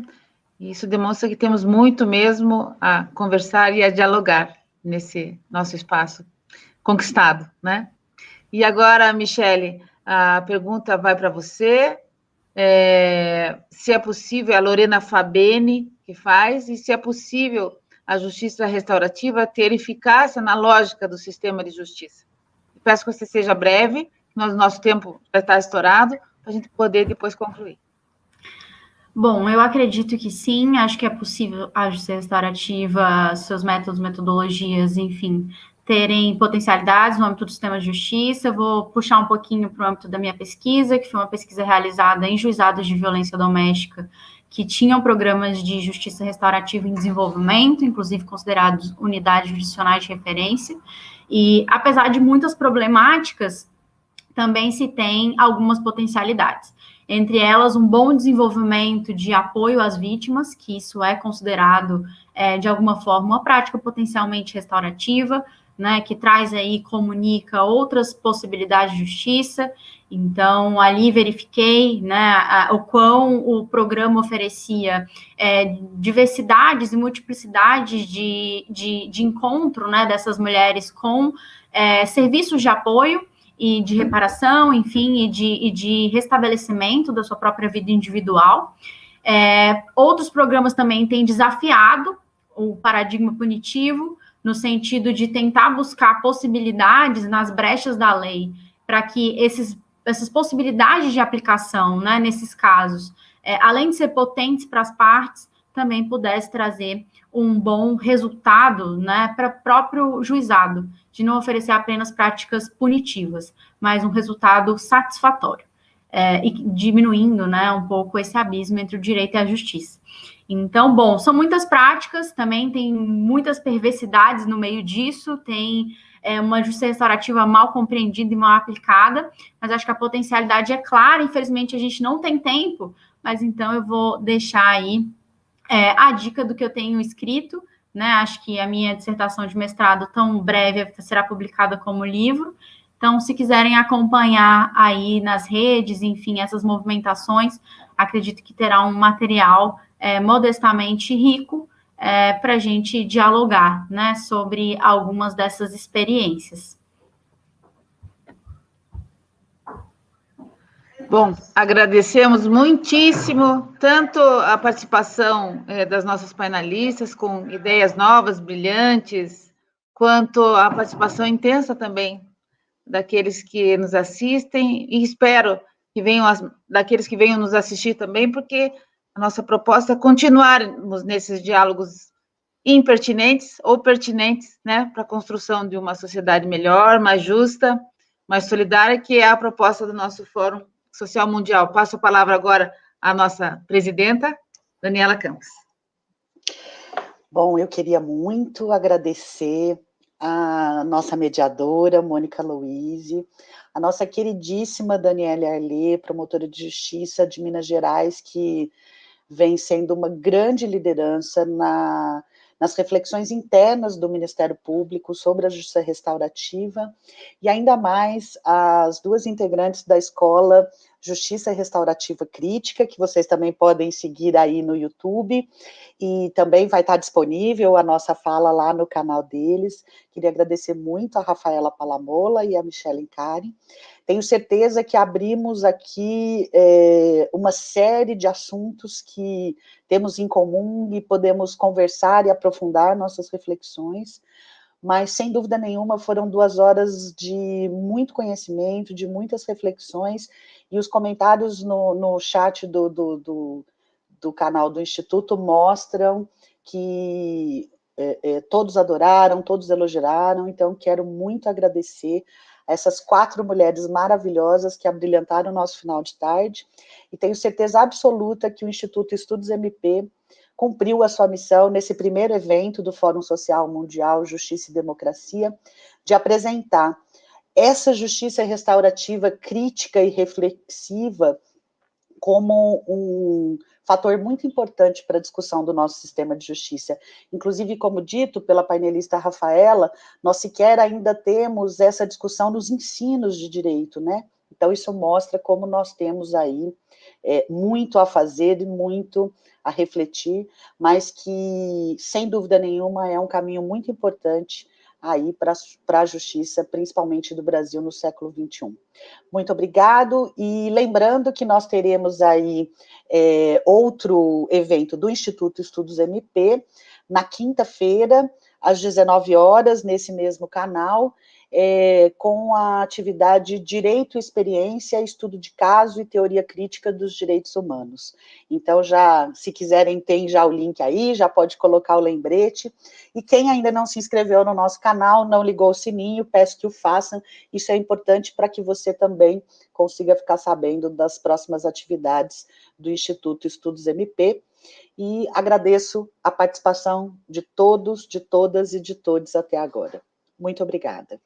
Isso demonstra que temos muito mesmo a conversar e a dialogar nesse nosso espaço conquistado, né? E agora, Michele, a pergunta vai para você, se é possível, a Lorena Fabene que faz, e se é possível a justiça restaurativa ter eficácia na lógica do sistema de justiça. Peço que você seja breve, nosso tempo já está estourado, para a gente poder depois concluir. Bom, eu acredito que sim, acho que é possível a justiça restaurativa, seus métodos, metodologias, enfim, terem potencialidades no âmbito do sistema de justiça. Eu vou puxar um pouquinho para o âmbito da minha pesquisa, que foi uma pesquisa realizada em juizados de violência doméstica, que tinham programas de justiça restaurativa em desenvolvimento, inclusive considerados unidades jurisdicionais de referência, e apesar de muitas problemáticas, também se tem algumas potencialidades. Entre elas, um bom desenvolvimento de apoio às vítimas, que isso é considerado, de alguma forma, uma prática potencialmente restaurativa, né, que traz aí, comunica outras possibilidades de justiça. Então, ali verifiquei, né, o quão o programa oferecia diversidades e multiplicidades de encontro, né, dessas mulheres com serviços de apoio e de reparação, enfim, e de restabelecimento da sua própria vida individual. Outros programas também têm desafiado o paradigma punitivo, no sentido de tentar buscar possibilidades nas brechas da lei, para que essas possibilidades de aplicação, né, nesses casos, além de ser potentes para as partes, também pudesse trazer um bom resultado, né, para o próprio juizado, de não oferecer apenas práticas punitivas, mas um resultado satisfatório, e diminuindo, né, um pouco esse abismo entre o direito e a justiça. Então, bom, são muitas práticas, também tem muitas perversidades no meio disso, tem uma justiça restaurativa mal compreendida e mal aplicada, mas acho que a potencialidade é clara. Infelizmente, a gente não tem tempo, mas então eu vou deixar aí a dica do que eu tenho escrito, né? Acho que a minha dissertação de mestrado, tão breve, será publicada como livro. Então, se quiserem acompanhar aí nas redes, enfim, essas movimentações, acredito que terá um material modestamente rico para a gente dialogar, né, sobre algumas dessas experiências. Bom, agradecemos muitíssimo tanto a participação das nossas panelistas com ideias novas, brilhantes, quanto a participação intensa também daqueles que nos assistem, e espero que venham daqueles que venham nos assistir também, porque a nossa proposta é continuarmos nesses diálogos impertinentes ou pertinentes, né, para a construção de uma sociedade melhor, mais justa, mais solidária, que é a proposta do nosso Fórum Social Mundial. Passo a palavra agora à nossa presidenta, Daniela Campos. Bom, eu queria muito agradecer a nossa mediadora, Mônica Louise, a nossa queridíssima Daniela Arlê, promotora de justiça de Minas Gerais, que vem sendo uma grande liderança nas reflexões internas do Ministério Público sobre a justiça restaurativa, e ainda mais as duas integrantes da escola Justiça Restaurativa Crítica, que vocês também podem seguir aí no YouTube, e também vai estar disponível a nossa fala lá no canal deles. Queria agradecer muito a Rafaela Palamola e a Michelle Incari. Tenho certeza que abrimos aqui uma série de assuntos que temos em comum e podemos conversar e aprofundar nossas reflexões, mas, sem dúvida nenhuma, foram 2 horas de muito conhecimento, de muitas reflexões, e os comentários no chat do canal do Instituto mostram que todos adoraram, todos elogiaram, então quero muito agradecer a essas 4 mulheres maravilhosas que abrilhantaram o nosso final de tarde, e tenho certeza absoluta que o Instituto Estudos MP cumpriu a sua missão nesse primeiro evento do Fórum Social Mundial Justiça e Democracia, de apresentar essa justiça restaurativa crítica e reflexiva como um fator muito importante para a discussão do nosso sistema de justiça. Inclusive, como dito pela painelista Rafaela, nós sequer ainda temos essa discussão nos ensinos de direito, né? Então, isso mostra como nós temos aí muito a fazer e muito a refletir, mas que, sem dúvida nenhuma, é um caminho muito importante aí para a justiça, principalmente do Brasil no século XXI. Muito obrigado, e lembrando que nós teremos aí outro evento do Instituto Estudos MP, na quinta-feira, às 19 horas, nesse mesmo canal, com a atividade Direito, Experiência, Estudo de Caso e Teoria Crítica dos Direitos Humanos. Então, já, se quiserem, tem já o link aí, já pode colocar o lembrete, e quem ainda não se inscreveu no nosso canal, não ligou o sininho, peço que o façam, isso é importante para que você também consiga ficar sabendo das próximas atividades do Instituto Estudos MP, e agradeço a participação de todos, de todas e de todos até agora. Muito obrigada.